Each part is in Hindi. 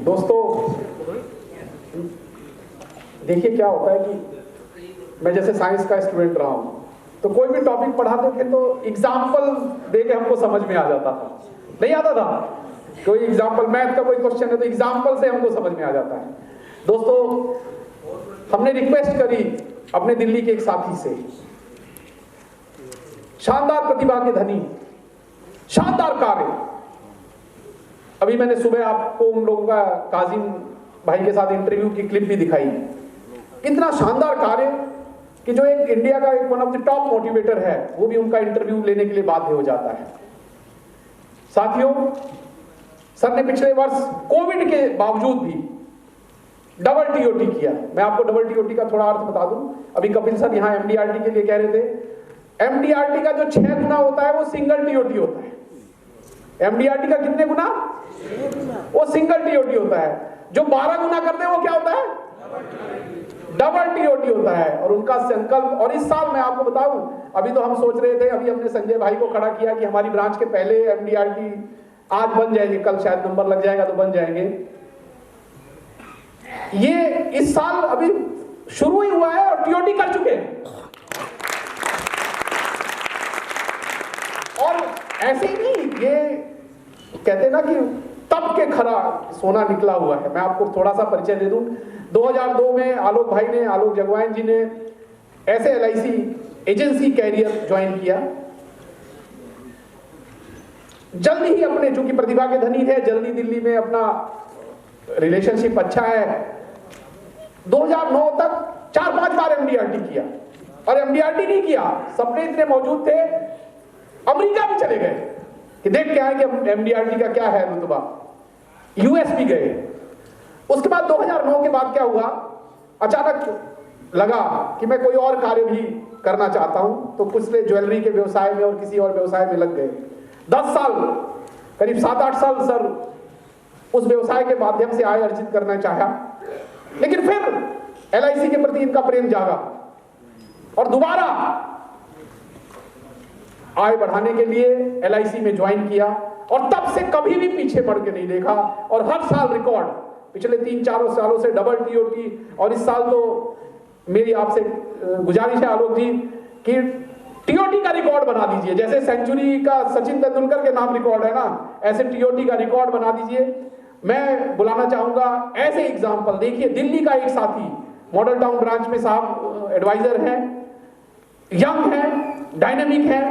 दोस्तों देखिए क्या होता है कि मैं जैसे साइंस का स्टूडेंट रहा हूं, तो कोई भी टॉपिक पढ़ाते थे तो एग्जाम्पल दे के हमको समझ में आ जाता था, नहीं आता था? कोई एग्जाम्पल, मैथ का कोई क्वेश्चन है तो एग्जाम्पल से हमको समझ में आ जाता है। दोस्तों हमने रिक्वेस्ट करी अपने दिल्ली के एक साथी से, शानदार प्रतिभा के धनी, शानदार कार्य। अभी मैंने सुबह आपको उन लोगों का काजिम भाई के साथ इंटरव्यू की क्लिप भी दिखाई। इतना शानदार कार्य कि जो एक इंडिया का एक one of the top motivator है वो भी उनका इंटरव्यू लेने के लिए बाध्य हो जाता है। साथियों, सर ने पिछले वर्ष कोविड के बावजूद भी डबल टीओटी किया। मैं आपको डबल टीओटी का थोड़ा अर्थ बता दूं। अभी कपिल सर यहाँ एमडीआरटी के लिए कह रहे थे, एमडीआरटी का जो 6 गुना होता है वो सिंगल टीओटी होता है। एमडीआरटी का कितने गुना? वो सिंगल टीओटी होता है। जो 12 गुना करते हैं वो क्या होता है? डबल टीओटी होता है। और उनका संकल्प, और इस साल मैं आपको बताऊं, अभी तो हम सोच रहे थे, अभी हमने संजय भाई को खड़ा किया कि हमारी ब्रांच के पहले एमडीआरटी आज बन जाएंगे, कल शायद नंबर लग जाएगा तो बन जाएंगे। ये इस साल अभी शुरू ही हुआ है और टीओटी कर चुके हैं। और ऐसे ही नहीं, ये कहते ना कि तब के खरा सोना निकला हुआ है। मैं आपको थोड़ा सा परिचय दे दूं। 2002 में आलोक भाई ने, आलोक जगवाइन जी ने ऐसे LIC एजेंसी कैरियर ज्वाइन किया। जल्दी ही अपने, चूंकि प्रतिभा के धनी थे, जल्दी दिल्ली में अपना रिलेशनशिप अच्छा है। 2009 तक 4-5 बार एमडीआरटी किया। और एमडीआरटी नहीं किया, सपने इतने मौजूद थे, अमेरिका भी चले गए कि देख के आए कि एमडीआरटी का क्या है रुतबा। यूएस भी गए। उसके बाद 2009 के बाद क्या हुआ, अचानक लगा कि मैं कोई और कार्य भी करना चाहता हूं, तो कुछ ने ज्वेलरी के व्यवसाय में और किसी और व्यवसाय में लग गए। 10 साल, करीब 7-8 साल सर उस व्यवसाय के माध्यम से आय अर्जित करना चाहा। लेकिन फिर LIC के प्रति इनका प्रेम जागा और दोबारा आय बढ़ाने के लिए LIC में ज्वाइन किया। और तब से कभी भी पीछे मुड़ के नहीं देखा और हर साल रिकॉर्ड, पिछले 3-4 सालों से डबल टीओटी। और इस साल तो मेरी आपसे गुजारिश है आलोक जी कि टीओटी का रिकॉर्ड बना दीजिए। जैसे सेंचुरी का सचिन तेंदुलकर के नाम रिकॉर्ड है ना, ऐसे टीओटी का रिकॉर्ड बना दीजिए। मैं बुलाना चाहूंगा ऐसे एग्जाम्पल। देखिए दिल्ली का एक साथी, मॉडल टाउन ब्रांच में साहब एडवाइजर है, यंग है, डायनेमिक है,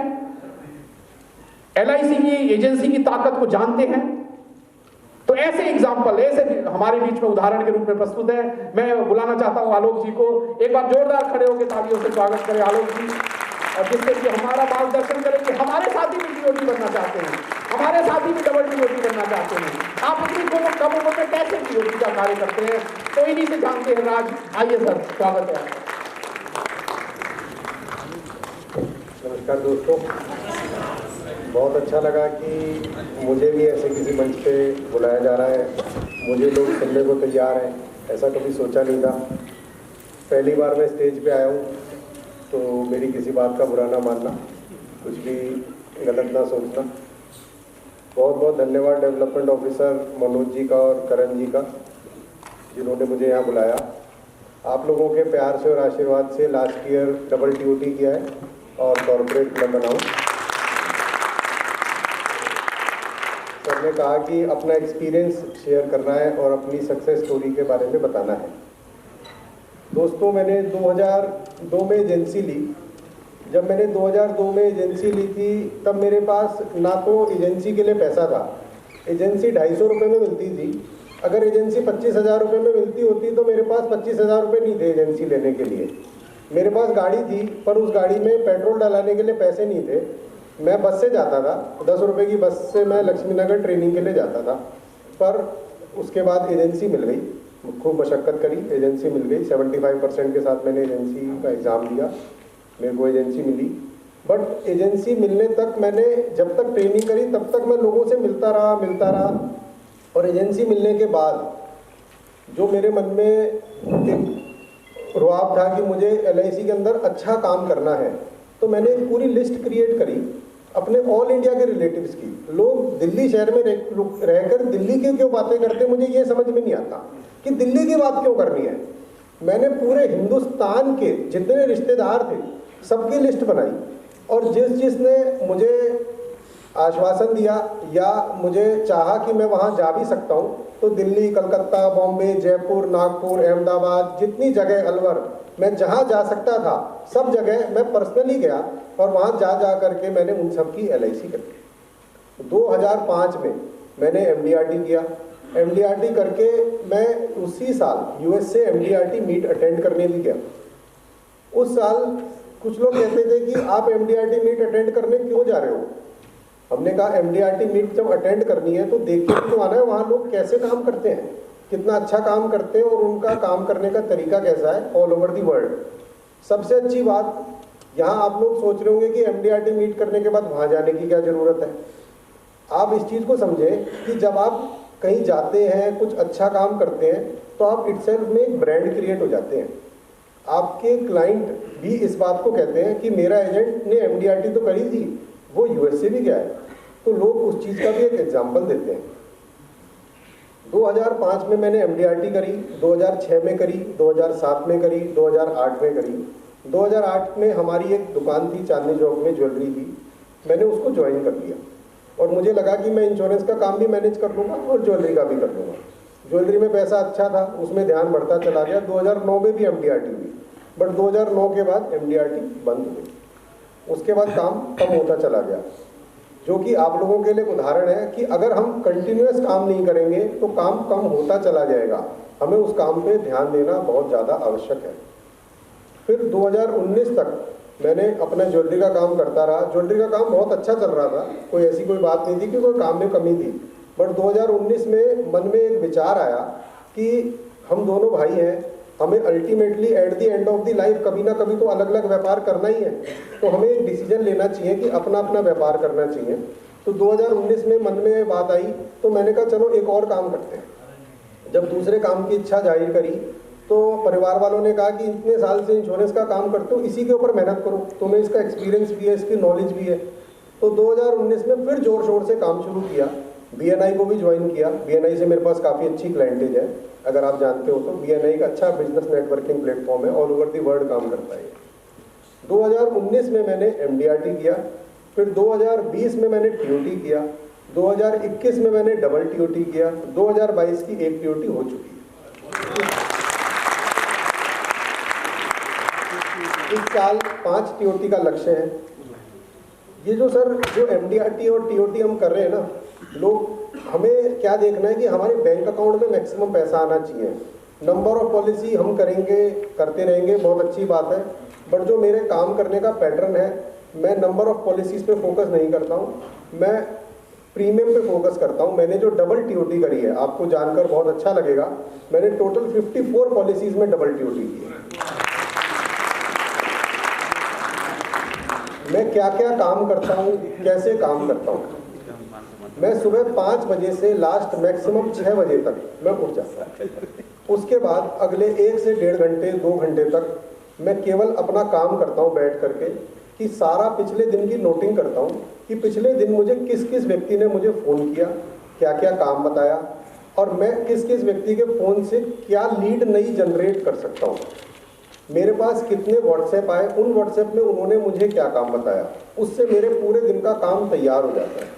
LIC की एजेंसी की ताकत को जानते हैं। तो ऐसे एग्जाम्पल, ऐसे हमारे बीच में उदाहरण के रूप में प्रस्तुत है। मैं बुलाना चाहता हूं आलोक जी को। एक बार जोरदार खड़े होकर तालियों से स्वागत करें आलोक जी, और जिससे कि हमारा मार्गदर्शन करें कि हमारे साथी भी टीओटी बनना चाहते हैं, हमारे साथी भी डबल टीओटी बनना चाहते हैं। आप इतनी कम उम्र में कैसे टीओटी का कार्य करते हैं, तो इन्हीं से जानते हैं राज। आइए सर, स्वागत है। नमस्कार दोस्तों, बहुत अच्छा लगा कि मुझे भी ऐसे किसी मंच पे बुलाया जा रहा है। मुझे लोग सुनने को तैयार हैं, ऐसा कभी सोचा नहीं था। पहली बार मैं स्टेज पे आया हूँ, तो मेरी किसी बात का बुरा ना मानना, कुछ भी गलत ना सोचना। बहुत बहुत धन्यवाद डेवलपमेंट ऑफिसर मनोज जी का और करण जी का, जिन्होंने मुझे यहाँ बुलाया। आप लोगों के प्यार से और आशीर्वाद से लास्ट ईयर डबल टीओटी किया है और कॉर्पोरेट क्लब बनाऊँ। सर ने कहा कि अपना एक्सपीरियंस शेयर करना है और अपनी सक्सेस स्टोरी के बारे में बताना है। दोस्तों, मैंने 2002 में एजेंसी ली। जब मैंने 2002 में एजेंसी ली थी, तब मेरे पास ना तो एजेंसी के लिए पैसा था। एजेंसी 250 रुपये में मिलती थी। अगर एजेंसी 25,000 रुपये में मिलती होती तो मेरे पास 25,000 रुपये नहीं थे एजेंसी लेने के लिए। मेरे पास गाड़ी थी, पर उस गाड़ी में पेट्रोल डलाने के लिए पैसे नहीं थे। मैं बस से जाता था, 10 रुपये की बस से मैं लक्ष्मी नगर ट्रेनिंग के लिए जाता था। पर उसके बाद एजेंसी मिल गई, खूब मशक्क़त करी, एजेंसी मिल गई। 75% के साथ मैंने एजेंसी का एग्ज़ाम दिया, मेरे को एजेंसी मिली। बट एजेंसी मिलने तक, मैंने जब तक ट्रेनिंग करी तब तक मैं लोगों से मिलता रहा। और एजेंसी मिलने के बाद जो मेरे मन में एक रुआब था कि मुझे LIC के अंदर अच्छा काम करना है, तो मैंने एक पूरी लिस्ट क्रिएट करी अपने ऑल इंडिया के रिलेटिव्स की। लोग दिल्ली शहर में रहकर दिल्ली की क्यों बातें करते हैं, मुझे ये समझ में नहीं आता कि दिल्ली की बात क्यों करनी है। मैंने पूरे हिंदुस्तान के जितने रिश्तेदार थे सबकी लिस्ट बनाई, और जिसने मुझे आश्वासन दिया या मुझे चाहा कि मैं वहाँ जा भी सकता हूँ, तो दिल्ली, कलकत्ता, बॉम्बे, जयपुर, नागपुर, अहमदाबाद, जितनी जगह, अलवर, मैं जहाँ जा सकता था सब जगह मैं पर्सनली गया, और वहाँ जा करके मैंने उन सब की LIC करी। 2005 में मैंने MDRT किया। MDRT करके मैं उसी साल US से MDRT मीट अटेंड करने भी गया। उस साल कुछ लोग कहते थे कि आप MDRT मीट अटेंड करने क्यों जा रहे हो। हमने कहा MDRT मीट जब अटेंड करनी है तो देखने तो आना है वहाँ लोग कैसे काम करते हैं, कितना अच्छा काम करते हैं और उनका काम करने का तरीका कैसा है ऑल ओवर दी वर्ल्ड। सबसे अच्छी बात, यहाँ आप लोग सोच रहे होंगे कि MDRT मीट करने के बाद वहाँ जाने की क्या ज़रूरत है। आप इस चीज़ को समझें कि जब आप कहीं जाते हैं, कुछ अच्छा काम करते हैं, तो आप इटसेल्फ में एक ब्रांड क्रिएट हो जाते हैं। आपके क्लाइंट भी इस बात को कहते हैं कि मेरा एजेंट ने MDRT तो करी थी, वो US से भी गया है, तो लोग उस चीज़ का भी एक एग्जाम्पल देते हैं। 2005 में मैंने MDRT करी, 2006 में करी, 2007 में करी, 2008 में करी। 2008 में हमारी एक दुकान थी चांदनी चौक में, ज्वेलरी की, मैंने उसको ज्वाइन कर लिया और मुझे लगा कि मैं इंश्योरेंस का काम भी मैनेज कर लूँगा और ज्वेलरी का भी कर लूँगा। ज्वेलरी में पैसा अच्छा था, उसमें ध्यान बढ़ता चला गया। 2009 में भी MDRT हुई, बट 2009 के बाद MDRT बंद हुई। उसके बाद काम कम होता चला गया, जो कि आप लोगों के लिए उदाहरण है कि अगर हम कंटिन्यूअस काम नहीं करेंगे तो काम कम होता चला जाएगा। हमें उस काम पे ध्यान देना बहुत ज़्यादा आवश्यक है। फिर 2019 तक मैंने अपना ज्वेलरी का काम करता रहा। ज्वेलरी का काम बहुत अच्छा चल रहा था, कोई ऐसी कोई बात नहीं थी कि कोई काम में कमी थी। बट 2019 में मन में एक विचार आया कि हम दोनों भाई हैं, हमें ultimately at the end of the life कभी ना कभी तो अलग अलग व्यापार करना ही है, तो हमें एक डिसीजन लेना चाहिए कि अपना अपना व्यापार करना चाहिए। तो 2019 में मन में बात आई, तो मैंने कहा चलो एक और काम करते हैं। जब दूसरे काम की इच्छा जाहिर करी तो परिवार वालों ने कहा कि इतने साल से इंश्योरेंस का काम करते हो, इसी के ऊपर मेहनत करो, तुम्हें इसका एक्सपीरियंस भी है, इसकी नॉलेज भी है। तो 2019 में फिर जोर शोर से काम शुरू किया। BNI को भी ज्वाइन किया। BNI से मेरे पास काफ़ी अच्छी क्लाइंटेज है, अगर आप जानते हो तो। BNI का अच्छा बिजनेस नेटवर्किंग प्लेटफॉर्म है, ऑल ओवर दी वर्ल्ड काम करता है। 2019 में मैंने MDRT किया, फिर 2020 में मैंने TOT किया, 2021 में मैंने डबल TOT किया, 2022 की एक TOT हो चुकी है। इस साल 5 TOT का लक्ष्य है। ये जो MDRT और TOT हम कर रहे हैं ना, लोग हमें क्या देखना है कि हमारे बैंक अकाउंट में मैक्सिमम पैसा आना चाहिए। नंबर ऑफ पॉलिसी हम करेंगे, करते रहेंगे, बहुत अच्छी बात है, बट जो मेरे काम करने का पैटर्न है, मैं नंबर ऑफ पॉलिसीज़ पे फोकस नहीं करता हूँ, मैं प्रीमियम पे फोकस करता हूँ। मैंने जो डबल TOT करी है, आपको जानकर बहुत अच्छा लगेगा, मैंने टोटल 54 पॉलिसीज़ में डबल TOT की है। मैं क्या क्या काम करता हूँ, कैसे काम करता हूँ। मैं सुबह 5 बजे से लास्ट मैक्सिमम 6 बजे तक मैं उठ जाता हूँ। उसके बाद अगले 1 से 1.5 घंटे 2 घंटे तक मैं केवल अपना काम करता हूँ बैठ करके, कि सारा पिछले दिन की नोटिंग करता हूँ कि पिछले दिन मुझे किस किस व्यक्ति ने मुझे फ़ोन किया, क्या क्या काम बताया, और मैं किस किस व्यक्ति के फ़ोन से क्या लीड नई जनरेट कर सकता हूँ। मेरे पास कितने व्हाट्सएप आए, उन व्हाट्सएप में उन्होंने मुझे क्या काम बताया, उससे मेरे पूरे दिन का काम तैयार हो जाता है।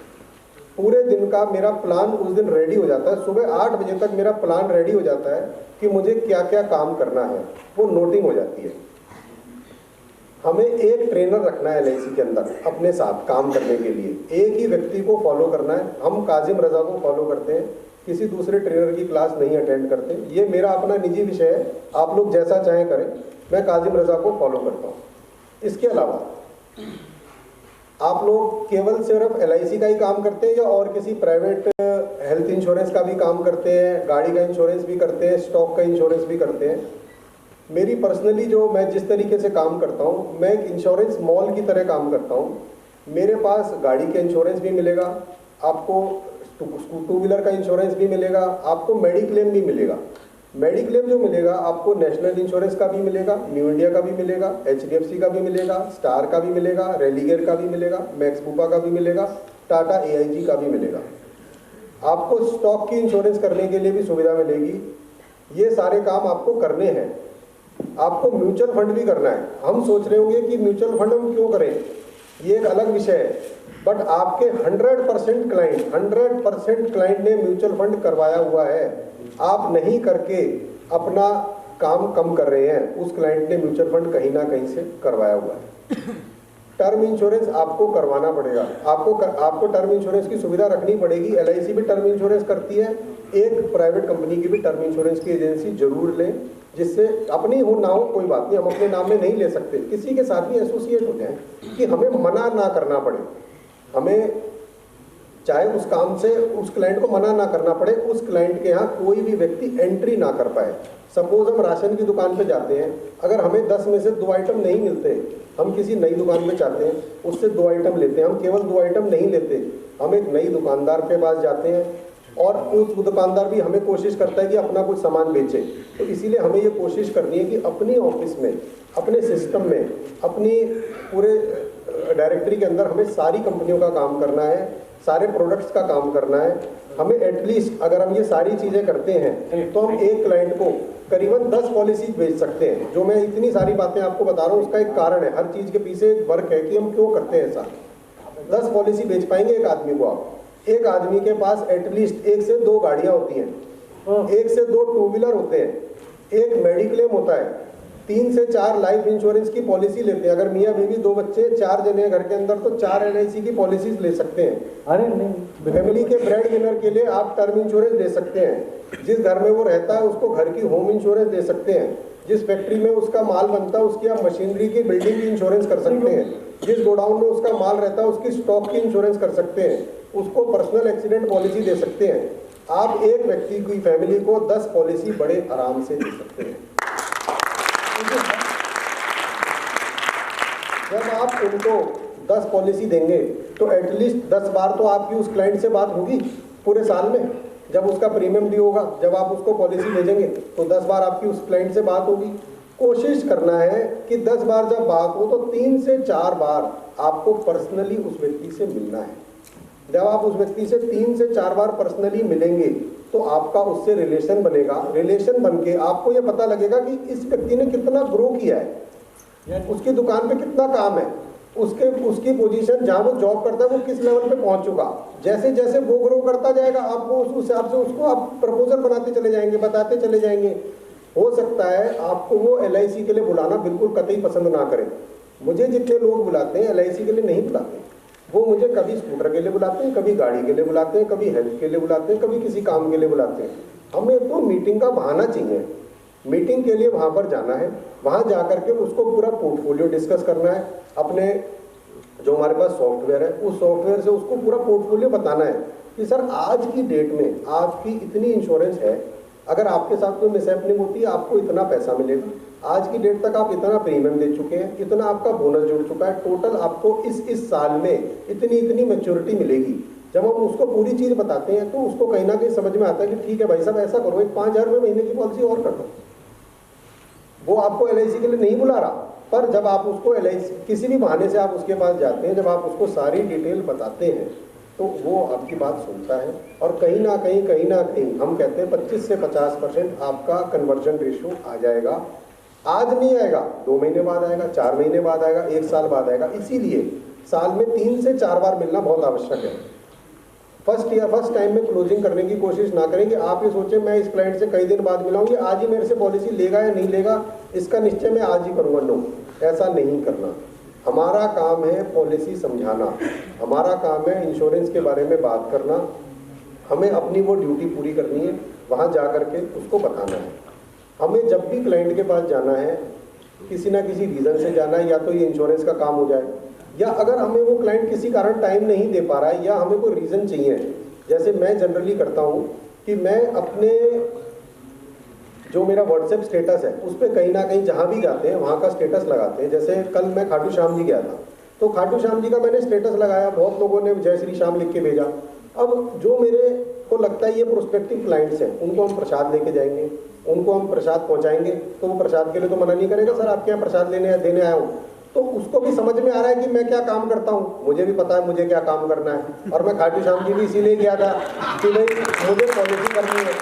पूरे दिन का मेरा प्लान उस दिन रेडी हो जाता है। सुबह 8 बजे तक मेरा प्लान रेडी हो जाता है कि मुझे क्या क्या काम करना है, वो नोटिंग हो जाती है। हमें एक ट्रेनर रखना है LIC के अंदर अपने साथ काम करने के लिए, एक ही व्यक्ति को फॉलो करना है। हम काजिम रजा को फॉलो करते हैं, किसी दूसरे ट्रेनर की क्लास नहीं अटेंड करते। ये मेरा अपना निजी विषय है, आप लोग जैसा चाहें करें, मैं काजिम रजा को फॉलो करता हूँ। इसके अलावा आप लोग केवल सिर्फ LIC का ही काम करते हैं या और किसी प्राइवेट हेल्थ इंश्योरेंस का भी काम करते हैं, गाड़ी का इंश्योरेंस भी करते हैं, स्टॉक का इंश्योरेंस भी करते हैं? मेरी पर्सनली जो मैं जिस तरीके से काम करता हूँ, मैं एक इंश्योरेंस मॉल की तरह काम करता हूँ। मेरे पास गाड़ी का इंश्योरेंस भी मिलेगा, आपको 2 व्हीलर का इंश्योरेंस भी मिलेगा, आपको मेडिक्लेम भी मिलेगा। मेडिक्लेम जो मिलेगा आपको नेशनल इंश्योरेंस का भी मिलेगा, न्यू इंडिया का भी मिलेगा, HDFC का भी मिलेगा, स्टार का भी मिलेगा, रेलिगेयर का भी मिलेगा, मैक्स बूपा का भी मिलेगा, टाटा AIG का भी मिलेगा। आपको स्टॉक की इंश्योरेंस करने के लिए भी सुविधा मिलेगी। ये सारे काम आपको करने हैं। आपको म्यूचुअल फंड भी करना है। हम सोच रहे होंगे कि म्यूचुअल फंड हम क्यों करें, ये एक अलग विषय है। बट आपके 100% क्लाइंट ने म्यूचुअल फंड करवाया हुआ है। आप नहीं करके अपना काम कम कर रहे हैं, उस क्लाइंट ने म्यूचुअल फंड कहीं ना कहीं से करवाया हुआ है। टर्म इंश्योरेंस आपको करवाना पड़ेगा। आपको टर्म इंश्योरेंस की सुविधा रखनी पड़ेगी। LIC भी टर्म इंश्योरेंस करती है। एक प्राइवेट कंपनी की भी टर्म इंश्योरेंस की एजेंसी जरूर लें, जिससे अपनी हो ना हो कोई बात नहीं, हम अपने नाम में नहीं ले सकते, किसी के साथ भी एसोसिएट हो जाए कि हमें मना ना करना पड़े। हमें चाहे उस काम से उस क्लाइंट को मना ना करना पड़े, उस क्लाइंट के यहाँ कोई भी व्यक्ति एंट्री ना कर पाए। सपोज हम राशन की दुकान पे जाते हैं, अगर हमें 10 में से 2 आइटम नहीं मिलते, हम किसी नई दुकान पे जाते हैं, उससे 2 आइटम लेते हैं। हम केवल 2 आइटम नहीं लेते, हम एक नई दुकानदार के पास जाते हैं और उस दुकानदार भी हमें कोशिश करता है कि अपना कुछ सामान बेचे। तो इसीलिए हमें ये कोशिश करनी है कि अपनी ऑफिस में, अपने सिस्टम में, अपनी पूरे डायरेक्टरी के अंदर हमें सारी कंपनियों का काम करना है, सारे प्रोडक्ट्स का काम करना है। हमें एटलीस्ट अगर हम ये सारी चीज़ें करते हैं तो हम एक क्लाइंट को करीबन 10 पॉलिसी बेच सकते हैं। जो मैं इतनी सारी बातें आपको बता रहा हूँ, उसका एक कारण है। हर चीज़ के पीछे एक वर्क है कि हम क्यों करते हैं ऐसा। 10 पॉलिसी बेच पाएंगे एक आदमी को आप। एक आदमी के पास एटलीस्ट 1 से 2 गाड़ियाँ होती हैं, 1 से 2 टू व्हीलर होते हैं, एक मेडिक्लेम होता है, 3 से 4 लाइफ इंश्योरेंस की पॉलिसी लेते हैं। अगर मियाँ बीवी 2 बच्चे 4 जने हैं घर के अंदर तो 4 LIC की पॉलिसीज ले सकते हैं। अरे नहीं, फैमिली के ब्रेड विनर के लिए आप टर्म इंश्योरेंस दे सकते हैं। जिस घर में वो रहता है उसको घर की होम इंश्योरेंस दे सकते हैं। जिस फैक्ट्री में उसका माल बनता है उसकी आप मशीनरी की बिल्डिंग की इंश्योरेंस कर सकते हैं। जिस गोडाउन में उसका माल रहता है उसकी स्टॉक की इंश्योरेंस कर सकते हैं। उसको पर्सनल एक्सीडेंट पॉलिसी दे सकते हैं। आप एक व्यक्ति की फैमिली को 10 पॉलिसी बड़े आराम से दे सकते हैं। जब आप उनको 10 पॉलिसी देंगे तो एटलीस्ट 10 बार तो आपकी उस क्लाइंट से बात होगी पूरे साल में। जब उसका प्रीमियम ड्यू होगा, जब आप उसको पॉलिसी भेजेंगे तो 10 बार आपकी उस क्लाइंट से बात होगी। कोशिश करना है कि 10 बार जब बात हो तो 3 से 4 बार आपको पर्सनली उस व्यक्ति से मिलना है। जब आप उस व्यक्ति से 3 से 4 बार पर्सनली मिलेंगे तो आपका उससे रिलेशन बनेगा। रिलेशन बन के आपको ये पता लगेगा कि इस व्यक्ति ने कितना ग्रो किया है, उसकी दुकान पे कितना काम है, उसकी पोजीशन जहाँ वो जॉब करता है वो किस लेवल पे पहुंच चुका। जैसे जैसे वो ग्रो करता जाएगा आपको उस हिसाब से उसको आप प्रपोजल बनाते चले जाएंगे, बताते चले जाएंगे। हो सकता है आपको वो LIC के लिए बुलाना बिल्कुल कतई पसंद ना करें। मुझे जितने लोग बुलाते हैं LIC के लिए नहीं बुलाते। वो मुझे कभी स्कूटर के लिए बुलाते हैं, कभी गाड़ी के लिए बुलाते हैं, कभी हेल्थ के लिए बुलाते हैं, कभी किसी काम के लिए बुलाते हैं। हमें तो मीटिंग का बहाना चाहिए। मीटिंग के लिए वहाँ पर जाना है, वहाँ जा करके उसको पूरा पोर्टफोलियो डिस्कस करना है। अपने जो हमारे पास सॉफ्टवेयर है उस सॉफ्टवेयर से उसको पूरा पोर्टफोलियो बताना है कि सर आज की डेट में आपकी इतनी इंश्योरेंस है, अगर आपके साथ कोई मिसहैपनिंग होती है आपको इतना पैसा मिलेगा। आज की डेट तक आप इतना प्रीमियम दे चुके हैं, इतना आपका बोनस जुड़ चुका है, टोटल आपको इस साल में इतनी मैच्योरिटी मिलेगी। जब हम उसको पूरी चीज़ बताते हैं तो उसको कहीं ना कहीं समझ में आता है कि ठीक है भाई साहब ऐसा करो, एक 5,000 रुपये महीने की पॉलिसी और कर दो। वो आपको LIC के लिए नहीं बुला रहा, पर जब आप उसको LIC किसी भी बहाने से आप उसके पास जाते हैं, जब आप उसको सारी डिटेल बताते हैं तो वो आपकी बात सुनता है और कहीं ना कहीं हम कहते हैं 25 से 50% आपका कन्वर्जन रेशियो आ जाएगा। आज नहीं आएगा, 2 महीने बाद आएगा, 4 महीने बाद आएगा, 1 साल बाद आएगा। इसीलिए साल में 3 से 4 बार मिलना बहुत आवश्यक है। फर्स्ट टाइम में क्लोजिंग करने की कोशिश ना करें कि आप ये सोचें मैं इस क्लाइंट से कई दिन बाद मिलाऊंगी, आज ही मेरे से पॉलिसी लेगा या नहीं लेगा इसका निश्चय मैं आज ही करूंगा। नो, ऐसा नहीं करना। हमारा काम है पॉलिसी समझाना, हमारा काम है इंश्योरेंस के बारे में बात करना। हमें अपनी वो ड्यूटी पूरी करनी है, वहाँ जा करके उसको बताना है। हमें जब भी क्लाइंट के पास जाना है, किसी ना किसी रीज़न से जाना है, या तो ये इंश्योरेंस का काम हो जाए, या अगर हमें वो क्लाइंट किसी कारण टाइम नहीं दे पा रहा है या हमें कोई रीज़न चाहिए। जैसे मैं जनरली करता हूँ कि मैं अपने जो मेरा व्हाट्सएप स्टेटस है उस पर कहीं ना कहीं जहाँ भी जाते हैं वहाँ का स्टेटस लगाते हैं। जैसे कल मैं खाटू श्याम जी गया था तो खाटू श्याम जी का मैंने स्टेटस लगाया, बहुत लोगों ने जय श्री श्याम लिख के भेजा। अब जो मेरे को लगता है ये प्रोस्पेक्टिव क्लाइंट्स हैं, उनको हम प्रसाद लेके जाएंगे, उनको हम प्रसाद पहुंचाएंगे, तो वो प्रसाद के लिए तो मना नहीं करेगा, सर आपके यहाँ प्रसाद देने आया हूँ। तो उसको भी समझ में आ रहा है कि मैं क्या काम करता हूँ, मुझे भी पता है मुझे क्या काम करना है। और मैं खाटू श्याम जी भी इसीलिए गया था कि भाई मुझे पॉलिसी करनी है।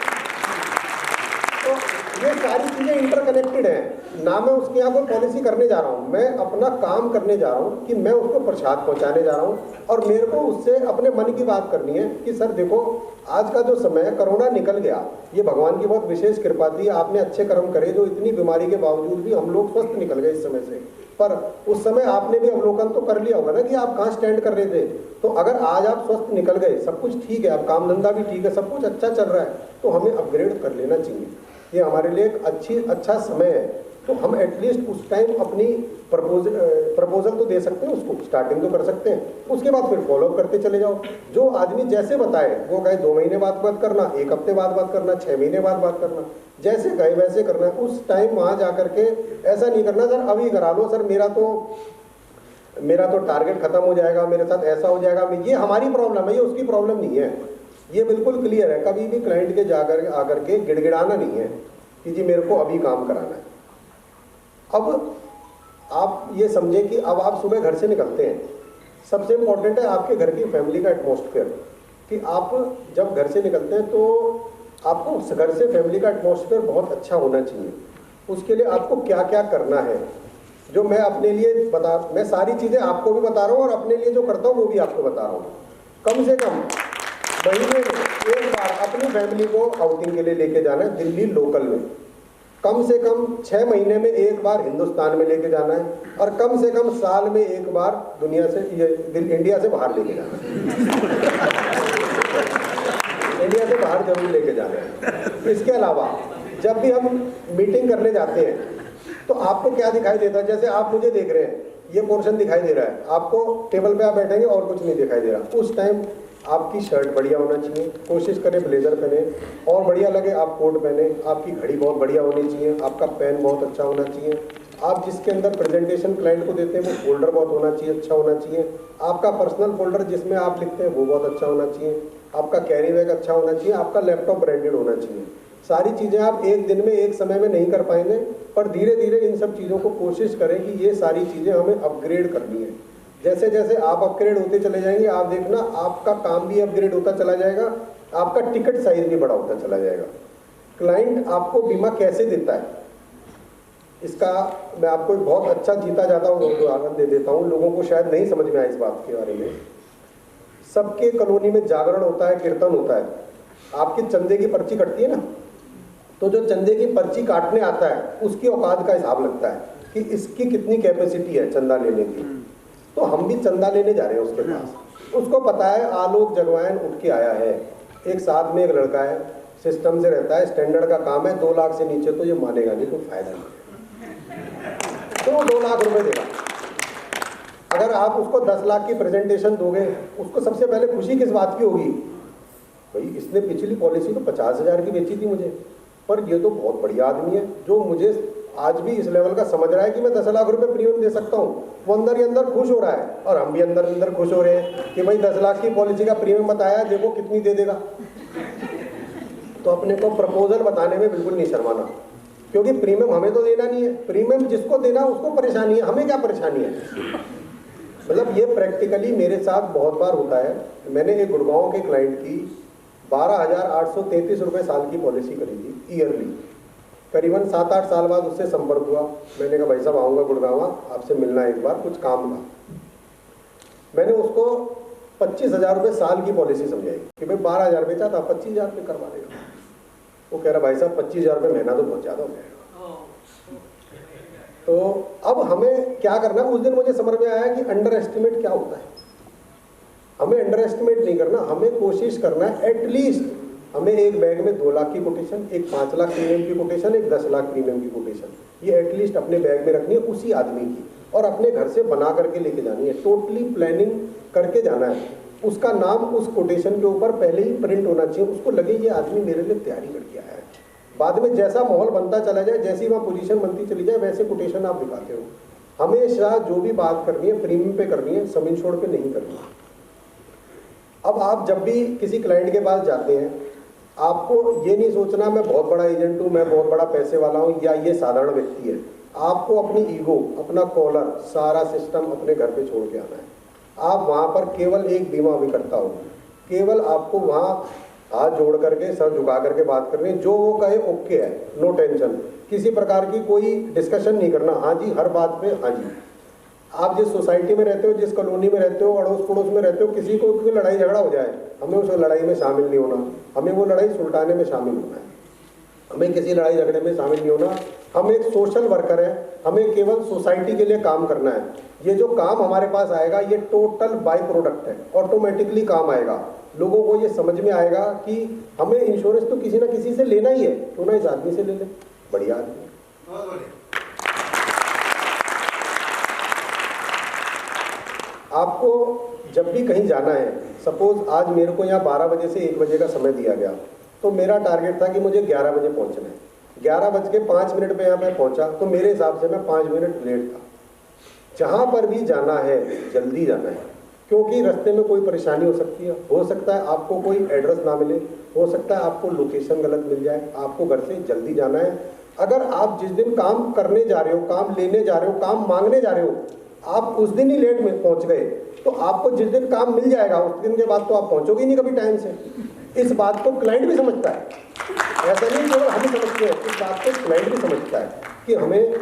तो ये सारी चीज़ें इंटरकनेक्टेड हैं ना। मैं उसके यहाँ कोई पॉलिसी करने जा रहा हूँ, मैं अपना काम करने जा रहा हूँ कि मैं उसको प्रसाद पहुँचाने जा रहा हूँ। और मेरे को उससे अपने मन की बात करनी है कि सर देखो, आज का जो समय है, कोरोना निकल गया, ये भगवान की बहुत विशेष कृपा थी, आपने अच्छे कर्म करे जो इतनी बीमारी के बावजूद भी हम लोग स्वस्थ निकल गए इस समय से। पर उस समय आपने भी अवलोकन तो कर लिया होगा ना कि आप कहाँ स्टैंड कर रहे थे। तो अगर आज आप स्वस्थ निकल गए, सब कुछ ठीक है, आप काम धंधा भी ठीक है, सब कुछ अच्छा चल रहा है, तो हमें अपग्रेड कर लेना चाहिए। ये हमारे लिए एक अच्छा समय है। तो हम एटलीस्ट उस टाइम अपनी प्रपोजल तो दे सकते हैं, उसको स्टार्टिंग तो कर सकते हैं, उसके बाद फिर फॉलोअप करते चले जाओ। जो आदमी जैसे बताए, वो कहे 2 महीने बाद बात करना, 1 हफ्ते बाद बात करना, 6 महीने बाद बात करना, जैसे कहे वैसे करना। उस टाइम वहाँ जा करके ऐसा नहीं करना सर अभी करा लो, सर मेरा तो टारगेट खत्म हो जाएगा, मेरे साथ ऐसा हो जाएगा। ये हमारी प्रॉब्लम है, ये उसकी प्रॉब्लम नहीं है। ये बिल्कुल क्लियर है। कभी भी क्लाइंट के जाकर आकर के गिड़गिड़ाना नहीं है कि जी मेरे को अभी काम कराना है। अब आप ये समझें कि अब आप सुबह घर से निकलते हैं, सबसे इम्पोर्टेंट है आपके घर की फैमिली का एटमॉस्फेयर, कि आप जब घर से निकलते हैं तो आपको घर से फैमिली का एटमॉस्फेयर बहुत अच्छा होना चाहिए। उसके लिए आपको क्या क्या करना है, जो मैं अपने लिए मैं सारी चीज़ें आपको भी बता रहा हूँ और अपने लिए जो करता हूँ वो भी आपको बता रहा हूँ। कम से कम महीने में एक बार अपनी फैमिली को आउटिंग के लिए लेके जाना है दिल्ली लोकल में। कम से कम 6 महीने में एक बार हिंदुस्तान में लेके जाना है, और कम से कम साल में एक बार दुनिया से इंडिया से बाहर लेके जाना है। इंडिया से बाहर जरूर लेके जाना है। इसके अलावा जब भी हम मीटिंग करने जाते हैं तो आपको क्या दिखाई देता है? जैसे आप मुझे देख रहे हैं, ये पोर्शन दिखाई दे रहा है आपको, टेबल पे आप बैठेंगे और कुछ नहीं दिखाई दे रहा। उस टाइम आपकी शर्ट बढ़िया होना चाहिए, कोशिश करें ब्लेजर पहने, और बढ़िया लगे आप कोट पहने। आपकी घड़ी बहुत बढ़िया होनी चाहिए, आपका पेन बहुत अच्छा होना चाहिए, आप जिसके अंदर प्रेजेंटेशन क्लाइंट को देते हैं वो फोल्डर बहुत होना चाहिए, अच्छा होना चाहिए। आपका पर्सनल फोल्डर जिसमें आप लिखते हैं वो बहुत अच्छा होना चाहिए, आपका कैरी बैग अच्छा होना चाहिए, आपका लैपटॉप ब्रांडेड होना चाहिए। सारी चीज़ें आप एक दिन में एक समय में नहीं कर पाएंगे, पर धीरे धीरे इन सब चीज़ों को कोशिश करें कि ये सारी चीज़ें हमें अपग्रेड करनी है। जैसे जैसे आप अपग्रेड होते चले जाएंगे, आप देखना आपका काम भी अपग्रेड होता चला जाएगा, आपका टिकट साइज भी बड़ा होता चला जाएगा। क्लाइंट आपको बीमा कैसे देता है, इसका मैं आपको एक बहुत अच्छा जीता जाता हूँ उदाहरण दे देता हूँ। लोगों को शायद नहीं समझ में आए इस बात के बारे में। सबके कॉलोनी में जागरण होता है, कीर्तन होता है, आपकी चंदे की पर्ची कटती है ना, तो जो चंदे की पर्ची काटने आता है उसकी औकात का हिसाब लगता है कि इसकी कितनी कैपेसिटी है चंदा लेने की। तो हम भी चंदा लेने जा रहे हैं उसके पास, उसको पता है आलोक जगवायन उठ के आया है, एक साथ में एक लड़का है, सिस्टम से रहता है, स्टैंडर्ड का काम है, 2 लाख से नीचे तो ये मानेगा नहीं, कोई फायदा नहीं, तो वो 2 लाख रुपए देगा। अगर आप उसको 10 लाख की प्रेजेंटेशन दोगे, उसको सबसे पहले खुशी किस बात की होगी? भाई इसने पिछली पॉलिसी तो 50,000 की बेची थी मुझे, पर ये तो बहुत बढ़िया आदमी है जो मुझे आज भी इस लेवल का समझ रहा है कि मैं 10 लाख रुपए प्रीमियम दे सकता हूँ। वो अंदर ही अंदर खुश हो रहा है, और हम भी अंदर अंदर खुश हो रहे हैं कि भाई 10 लाख की पॉलिसी का प्रीमियम बताया, देखो कितनी दे देगा। तो अपने को प्रपोजल बताने में बिल्कुल नहीं शर्माना, क्योंकि प्रीमियम हमें तो देना नहीं है, प्रीमियम जिसको देना उसको परेशानी है, हमें क्या परेशानी है। मतलब ये प्रैक्टिकली मेरे साथ बहुत बार होता है। मैंने एक गुड़गांव के क्लाइंट की 12,833 रुपये साल की पॉलिसी करी थी ईयरली। करीबन 7-8 साल बाद उससे संपर्क हुआ। मैंने कहा भाई साहब आऊँगा गुड़गांव, आपसे मिलना एक बार, कुछ काम था। मैंने उसको 25,000 रुपये साल की पॉलिसी समझाई कि भाई 12,000 बेचा था, 25,000 रुपये करवा देगा। वो कह रहा भाई साहब 25,000 रुपये महीना तो बहुत ज़्यादा हो जाएगा। तो अब हमें क्या करना, उस दिन मुझे समझ में आया कि अंडर एस्टिमेट क्या होता है। हमें अंडर एस्टिमेट नहीं करना, हमें कोशिश करना है एटलीस्ट हमें एक बैग में 2 लाख की कोटेशन, एक 5 लाख प्रीमियम की कोटेशन, एक 10 लाख प्रीमियम की कोटेशन, ये एटलीस्ट अपने बैग में रखनी है उसी आदमी की, और अपने घर से बना करके लेके जानी है। टोटली प्लानिंग करके जाना है। उसका नाम उस कोटेशन के ऊपर पहले ही प्रिंट होना चाहिए, उसको लगे ये आदमी मेरे लिए तैयारी करके आया है। बाद में जैसा माहौल बनता चला जाए, जैसी वहाँ पोजीशन बनती चली जाए, वैसे कोटेशन आप दिखाते हो। हमेशा जो भी बात करनी है प्रीमियम पे करनी है, सम इंश्योर्ड पे नहीं करनी है। अब आप जब भी किसी क्लाइंट के पास जाते हैं, आपको ये नहीं सोचना मैं बहुत बड़ा एजेंट हूँ, मैं बहुत बड़ा पैसे वाला हूँ या ये साधारण व्यक्ति है। आपको अपनी ईगो, अपना कॉलर, सारा सिस्टम अपने घर पे छोड़ के आना है। आप वहाँ पर केवल एक बीमा अभिकर्ता हो, केवल आपको वहाँ हाथ जोड़ करके सर झुका करके बात करनी, जो वो कहे ओके है, नो टेंशन, किसी प्रकार की कोई डिस्कशन नहीं करना, हाँ जी हर बात पे हाँ जी। आप जिस सोसाइटी में रहते हो, जिस कॉलोनी में रहते हो, अड़ोस पड़ोस में रहते हो, किसी को कोई लड़ाई झगड़ा हो जाए, हमें उस लड़ाई में शामिल नहीं होना, हमें वो लड़ाई सुलटाने में शामिल होना है, हमें किसी लड़ाई झगड़े में शामिल नहीं होना। हम एक सोशल वर्कर हैं, हमें केवल सोसाइटी के लिए काम करना है। ये जो काम हमारे पास आएगा ये टोटल बाय प्रोडक्ट है, ऑटोमेटिकली काम आएगा। लोगों को ये समझ में आएगा कि हमें इंश्योरेंस तो किसी ना किसी से लेना ही है, क्यों ना इस आदमी से ले ले, बढ़िया आदमी। आपको जब भी कहीं जाना है, सपोज आज मेरे को यहाँ 12 बजे से 1 बजे का समय दिया गया, तो मेरा टारगेट था कि मुझे 11 बजे पहुँचना है। 11:05 पे यहाँ पे पहुँचा, तो मेरे हिसाब से मैं 5 मिनट लेट था। जहाँ पर भी जाना है जल्दी जाना है, क्योंकि रास्ते में कोई परेशानी हो सकती है, हो सकता है आपको कोई एड्रेस ना मिले, हो सकता है आपको लोकेशन गलत मिल जाए, आपको घर से जल्दी जाना है। अगर आप जिस दिन काम करने जा रहे हो, काम लेने जा रहे हो, काम मांगने जा रहे हो, आप उस दिन ही लेट में पहुंच गए, तो आपको जिस दिन काम मिल जाएगा उस दिन के बाद तो आप पहुंचोगे ही नहीं कभी टाइम से। इस बात को क्लाइंट भी समझता है, ऐसा नहीं केवल हम ही समझते हैं, इस बात को क्लाइंट भी समझता है कि हमें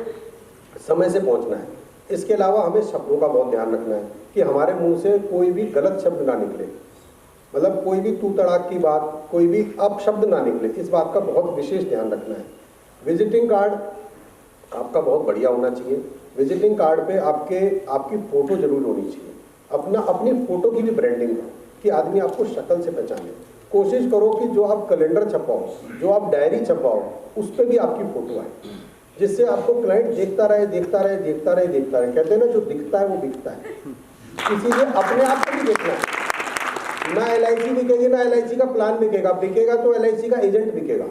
समय से पहुंचना है। इसके अलावा हमें शब्दों का बहुत ध्यान रखना है कि हमारे मुंह से कोई भी गलत शब्द ना निकले, मतलब कोई भी तू तड़ाक की बात, कोई भी अपशब्द ना निकले, इस बात का बहुत विशेष ध्यान रखना है। विजिटिंग कार्ड आपका बहुत बढ़िया होना चाहिए। विजिटिंग कार्ड पे आपकी फोटो जरूर होनी चाहिए। अपनी फोटो की भी ब्रांडिंग हो कि आदमी आपको शक्ल से पहचाने। कोशिश करो कि जो आप कैलेंडर छपाओ, जो आप डायरी छपाओ, उस पर भी आपकी फोटो आए, जिससे आपको क्लाइंट देखता रहे, देखता रहे, देखता रहे, देखता रहे। कहते हैं ना, जो दिखता है वो बिकता है। इसीलिए अपने आप को भी देखना है। ना LIC बिकेगी, ना LIC का प्लान बिकेगा, बिकेगा तो LIC का एजेंट बिकेगा।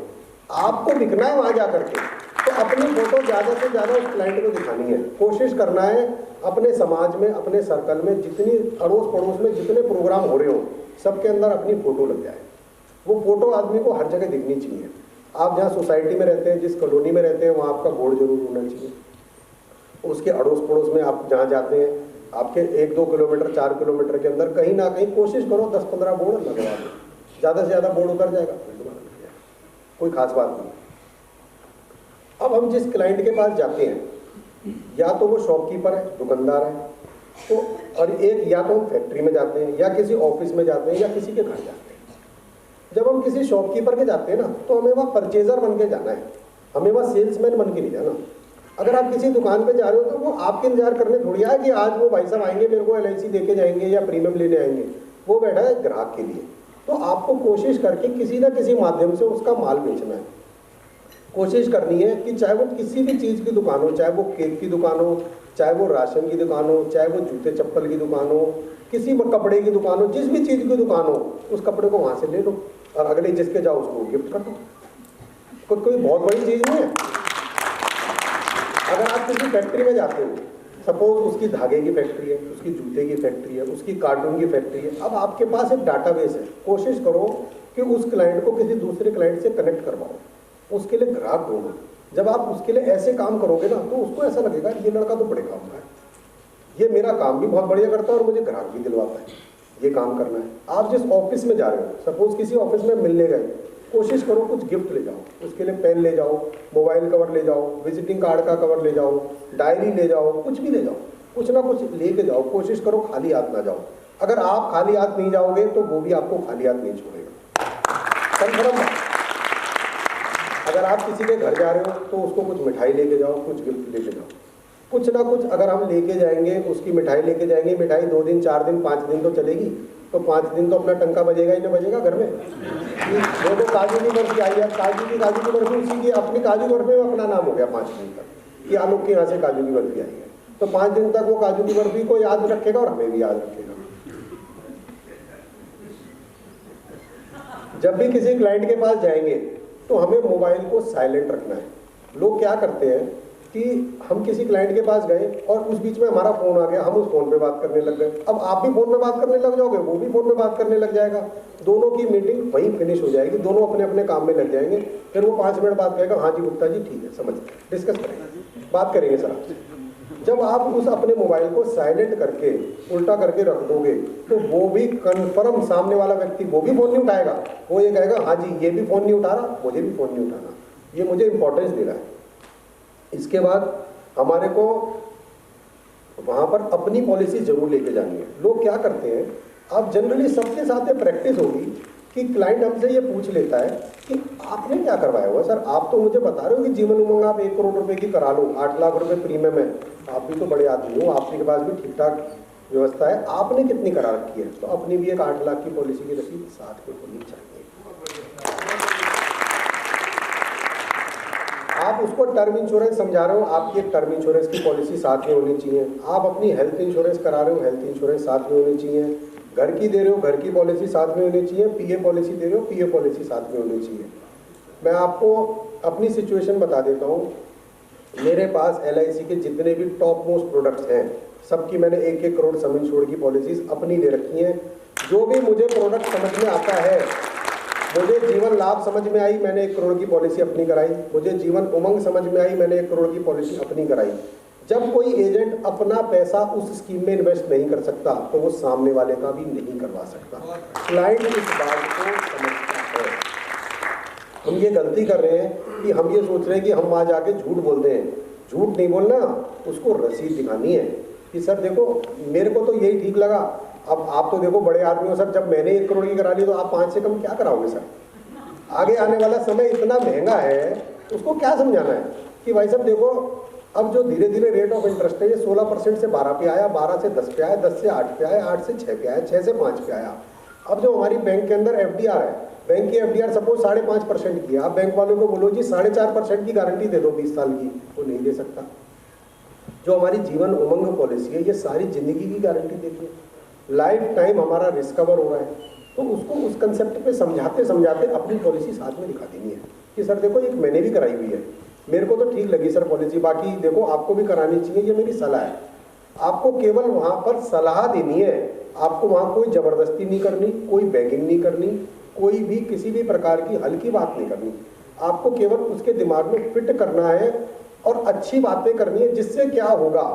आपको बिकना है वहां जाकर के, तो अपनी फोटो ज्यादा से ज्यादा उस क्लाइंट को दिखानी है। कोशिश करना है अपने समाज में, अपने सर्कल में, जितनी अड़ोस पड़ोस में जितने प्रोग्राम हो रहे हो, सबके अंदर अपनी फोटो लग जाए। वो फोटो आदमी को हर जगह दिखनी चाहिए। आप जहाँ सोसाइटी में रहते हैं, जिस कॉलोनी में रहते हैं, वहाँ आपका बोर्ड जरूर होना चाहिए। उसके अड़ोस पड़ोस में आप जहाँ जाते हैं, आपके 1-2 किलोमीटर 4 किलोमीटर के अंदर कहीं ना कहीं कोशिश करो 10-15 बोर्ड लगवा दो। ज़्यादा से ज़्यादा बोर्ड उतर जाएगा, कोई खास बात नहीं। अब हम जिस क्लाइंट के पास जाते हैं, या तो वो शॉपकीपर है, दुकानदार है, तो और एक या तो हम फैक्ट्री में जाते हैं, या किसी ऑफिस में जाते हैं, या किसी के घर जाते हैं। जब हम किसी शॉपकीपर के जाते हैं ना, तो हमें वहाँ परचेजर बन के जाना है, हमें वहाँ सेल्समैन बन के नहीं जाना। अगर आप किसी दुकान पे जा रहे हो तो वो आपके इंतजार करने थोड़ी है कि आज वो भाई साहब आएंगे, मेरे को LIC देके जाएंगे या प्रीमियम लेने आएंगे। वो बैठा है ग्राहक के लिए। तो आपको कोशिश करके किसी ना किसी माध्यम से उसका माल बेचना है। कोशिश करनी है कि चाहे वो किसी भी चीज़ की दुकान हो, चाहे वो केक की दुकान हो, चाहे वो राशन की दुकान हो, चाहे वो जूते चप्पल की दुकान हो, किसी कपड़े की दुकान हो, जिस भी चीज़ की दुकान हो, उस कपड़े को वहाँ से ले लो और अगले जिसके जाओ उसको गिफ्ट कर दो। कोई बहुत बड़ी चीज़ नहीं है। अगर आप किसी फैक्ट्री में जाते हो, सपोज उसकी धागे की फैक्ट्री है, उसकी जूते की फैक्ट्री है, उसकी कार्टून की फैक्ट्री है, अब आपके पास एक डाटाबेस है। कोशिश करो कि उस क्लाइंट को किसी दूसरे क्लाइंट से कनेक्ट करवाओ, उसके लिए ग्राहक ढूंढो। जब आप उसके लिए ऐसे काम करोगे ना, तो उसको ऐसा लगेगा ये लड़का तो बड़े काम का है, ये मेरा काम भी बहुत बढ़िया करता है और मुझे ग्राहक भी दिलवाता है, ये काम करना है। आप जिस ऑफिस में जा रहे हो, सपोज किसी ऑफिस में मिलने गए, कोशिश करो कुछ गिफ्ट ले जाओ, उसके लिए पेन ले जाओ, मोबाइल कवर ले जाओ, विजिटिंग कार्ड का कवर ले जाओ, डायरी ले जाओ, कुछ भी ले जाओ, कुछ ना कुछ लेके जाओ। कोशिश करो खाली हाथ ना जाओ। अगर आप खाली हाथ नहीं जाओगे तो वो भी आपको खाली हाथ नहीं छोड़ेगा, कंफर्म। अगर आप किसी के घर जा रहे हो तो उसको कुछ मिठाई लेके जाओ, कुछ गिफ्ट लेके जाओ, कुछ ना कुछ अगर हम लेके जाएंगे, उसकी मिठाई लेके जाएंगे। मिठाई 2 दिन 4 दिन 5 दिन तो चलेगी, तो 5 दिन तो अपना टंका बजेगा ही ना बजेगा घर में। वो तो काजू की बर्फी आई है, काजू की बर्फी, उसी की अपनी काजू की बर्फी में अपना नाम हो गया 5 दिन तक कि आलोक के यहाँ से काजू की बर्फी आई है। तो 5 दिन तक वो काजू की बर्फी को याद रखेगा और हमें भी याद रखेगा। जब भी किसी क्लाइंट के पास जाएंगे तो हमें मोबाइल को साइलेंट रखना है। लोग क्या करते हैं, कि हम किसी क्लाइंट के पास गए और उस बीच में हमारा फ़ोन आ गया, हम उस फ़ोन पे बात करने लग गए। अब आप भी फ़ोन पे बात करने लग जाओगे, वो भी फ़ोन पे बात करने लग जाएगा, दोनों की मीटिंग वहीं फिनिश हो जाएगी, दोनों अपने अपने काम में लग जाएंगे। फिर वो 5 मिनट बाद कहेगा हाँ जी गुप्ता जी ठीक है, समझ डिस्कस करेंगे, बात करेंगे सर आपसे। जब आप उस अपने मोबाइल को साइलेंट करके उल्टा करके रख दोगे तो वो भी कन्फर्म, सामने वाला व्यक्ति वो भी फ़ोन नहीं उठाएगा, वो ये कहेगा हाँ जी ये भी फ़ोन नहीं उठा रहा, मुझे भी फ़ोन नहीं उठाना, ये मुझे इंपॉर्टेंस दे रहा है। इसके बाद हमारे को वहाँ पर अपनी पॉलिसी जरूर लेके जानी है। लोग क्या करते हैं, आप जनरली सबके साथ ये प्रैक्टिस होगी कि क्लाइंट हमसे ये पूछ लेता है कि आपने क्या करवाया हुआ सर, आप तो मुझे बता रहे हो कि जीवन उमंग आप 1 करोड़ रुपए की करा लो, 8 लाख रुपए प्रीमियम है, आप भी तो बड़े आदमी हो, आपके पास भी ठीक ठाक व्यवस्था है, आपने कितनी करा रखी है? तो अपनी भी एक 8 लाख की पॉलिसी की रसीद साथ में होनी चाहिए। आप उसको टर्म इंश्योरेंस समझा रहे हो, आपकी एक टर्म इंश्योरेंस की पॉलिसी साथ में होनी चाहिए। आप अपनी हेल्थ इंश्योरेंस करा रहे हो, हेल्थ इंश्योरेंस साथ में होनी चाहिए। घर की दे रहे हो, घर की पॉलिसी साथ में होनी चाहिए। पीए पॉलिसी दे रहे हो, पीए पॉलिसी साथ में होनी चाहिए। मैं आपको अपनी सिचुएशन बता देता हूँ। मेरे पास LIC के जितने भी टॉप मोस्ट प्रोडक्ट्स हैं, सबकी मैंने 1-1 करोड़ सम इंश्योर्ड की पॉलिसीज अपनी ले रखी हैं। जो भी मुझे प्रोडक्ट समझ में आता है, मुझे जीवन लाभ समझ में आई, मैंने 1 करोड़ की पॉलिसी अपनी कराई। मुझे जीवन उमंग समझ में आई, मैंने 1 करोड़ की पॉलिसी अपनी कराई। जब कोई एजेंट अपना पैसा उस स्कीम में इन्वेस्ट नहीं कर सकता तो वो सामने वाले का भी नहीं करवा सकता। क्लाइंट इस बात को समझता है। हम ये गलती कर रहे हैं कि हम ये सोच रहे हैं कि हम वहाँ जाके झूठ बोलते हैं। झूठ नहीं बोलना, उसको रसीद दिखानी है कि सर देखो मेरे को तो यही ठीक लगा। अब आप तो देखो बड़े आदमी हो सर, जब मैंने 1 करोड़ की करा ली तो आप 5 से कम क्या कराओगे सर? आगे आने वाला समय इतना महंगा है, उसको क्या समझाना है कि भाई साहब देखो अब जो धीरे धीरे रेट ऑफ इंटरेस्ट है ये 16% से 12 पे आया, 12 से 10 पे आया, 10 से 8 पे आया, 8 से 6 पे आया, 6 से 5 पे आया। अब जो हमारी बैंक के अंदर FDR है, बैंक की FDR सपोज 5.5% की है, आप बैंक वालों को बोलो जी 4.5% की गारंटी दे दो 20 साल की, वो नहीं दे सकता। जो हमारी जीवन उमंग पॉलिसी है ये सारी जिंदगी की गारंटी देती है, लाइफ टाइम हमारा रिस्क कवर हो रहा है। तो उसको उस कंसेप्ट पे समझाते समझाते अपनी पॉलिसी साथ में दिखा देनी है कि सर देखो एक मैंने भी कराई हुई है, मेरे को तो ठीक लगी सर पॉलिसी, बाकी देखो आपको भी करानी चाहिए, ये मेरी सलाह है। आपको केवल वहाँ पर सलाह देनी है, आपको वहाँ कोई ज़बरदस्ती नहीं करनी, कोई बेगिंग नहीं करनी, कोई भी किसी भी प्रकार की हल्की बात नहीं करनी। आपको केवल उसके दिमाग में फिट करना है और अच्छी बातें करनी है, जिससे क्या होगा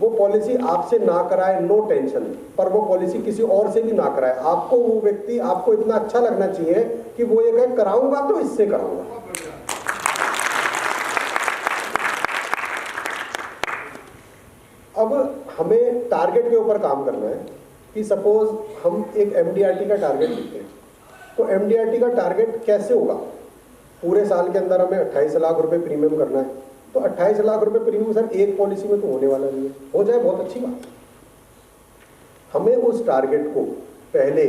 वो पॉलिसी आपसे ना कराए, नो टेंशन, पर वो पॉलिसी किसी और से भी ना कराए। आपको वो व्यक्ति आपको इतना अच्छा लगना चाहिए कि वो ये कहे कराऊंगा तो इससे कराऊंगा। अब हमें टारगेट के ऊपर काम करना है कि सपोज हम एक MDRT का टारगेट लेते हैं, तो MDRT का टारगेट कैसे होगा? पूरे साल के अंदर हमें 28 लाख रुपए प्रीमियम करना है, तो 28 लाख रुपए प्रीमियम सर एक पॉलिसी में तो होने वाला नहीं है, हो जाए बहुत अच्छी बात। हमें उस टारगेट को पहले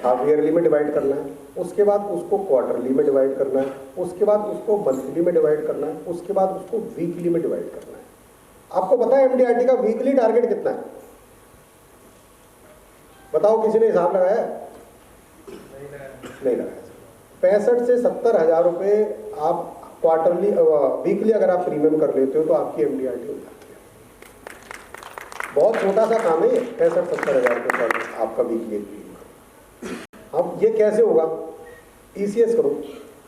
हाफ ईयरली में डिवाइड करना है, उसके बाद उसको क्वार्टरली में डिवाइड करना है, उसके बाद उसको मंथली में डिवाइड करना है, उसके बाद उसको वीकली में डिवाइड करना है। आपको पता है MDRT का वीकली टारगेट कितना है? बताओ, किसी ने हिसाब लगाया? नहीं लगाया। 65 से 70 हज़ार रुपए आप क्वार्टरली वीकली अगर आप प्रीमियम कर लेते हो तो आपकी MDRT हो जाती है। बहुत छोटा सा काम है ये, 65-70 हज़ार रुपये आपका वीकली प्रीमियम। अब ये कैसे होगा? ECS करो,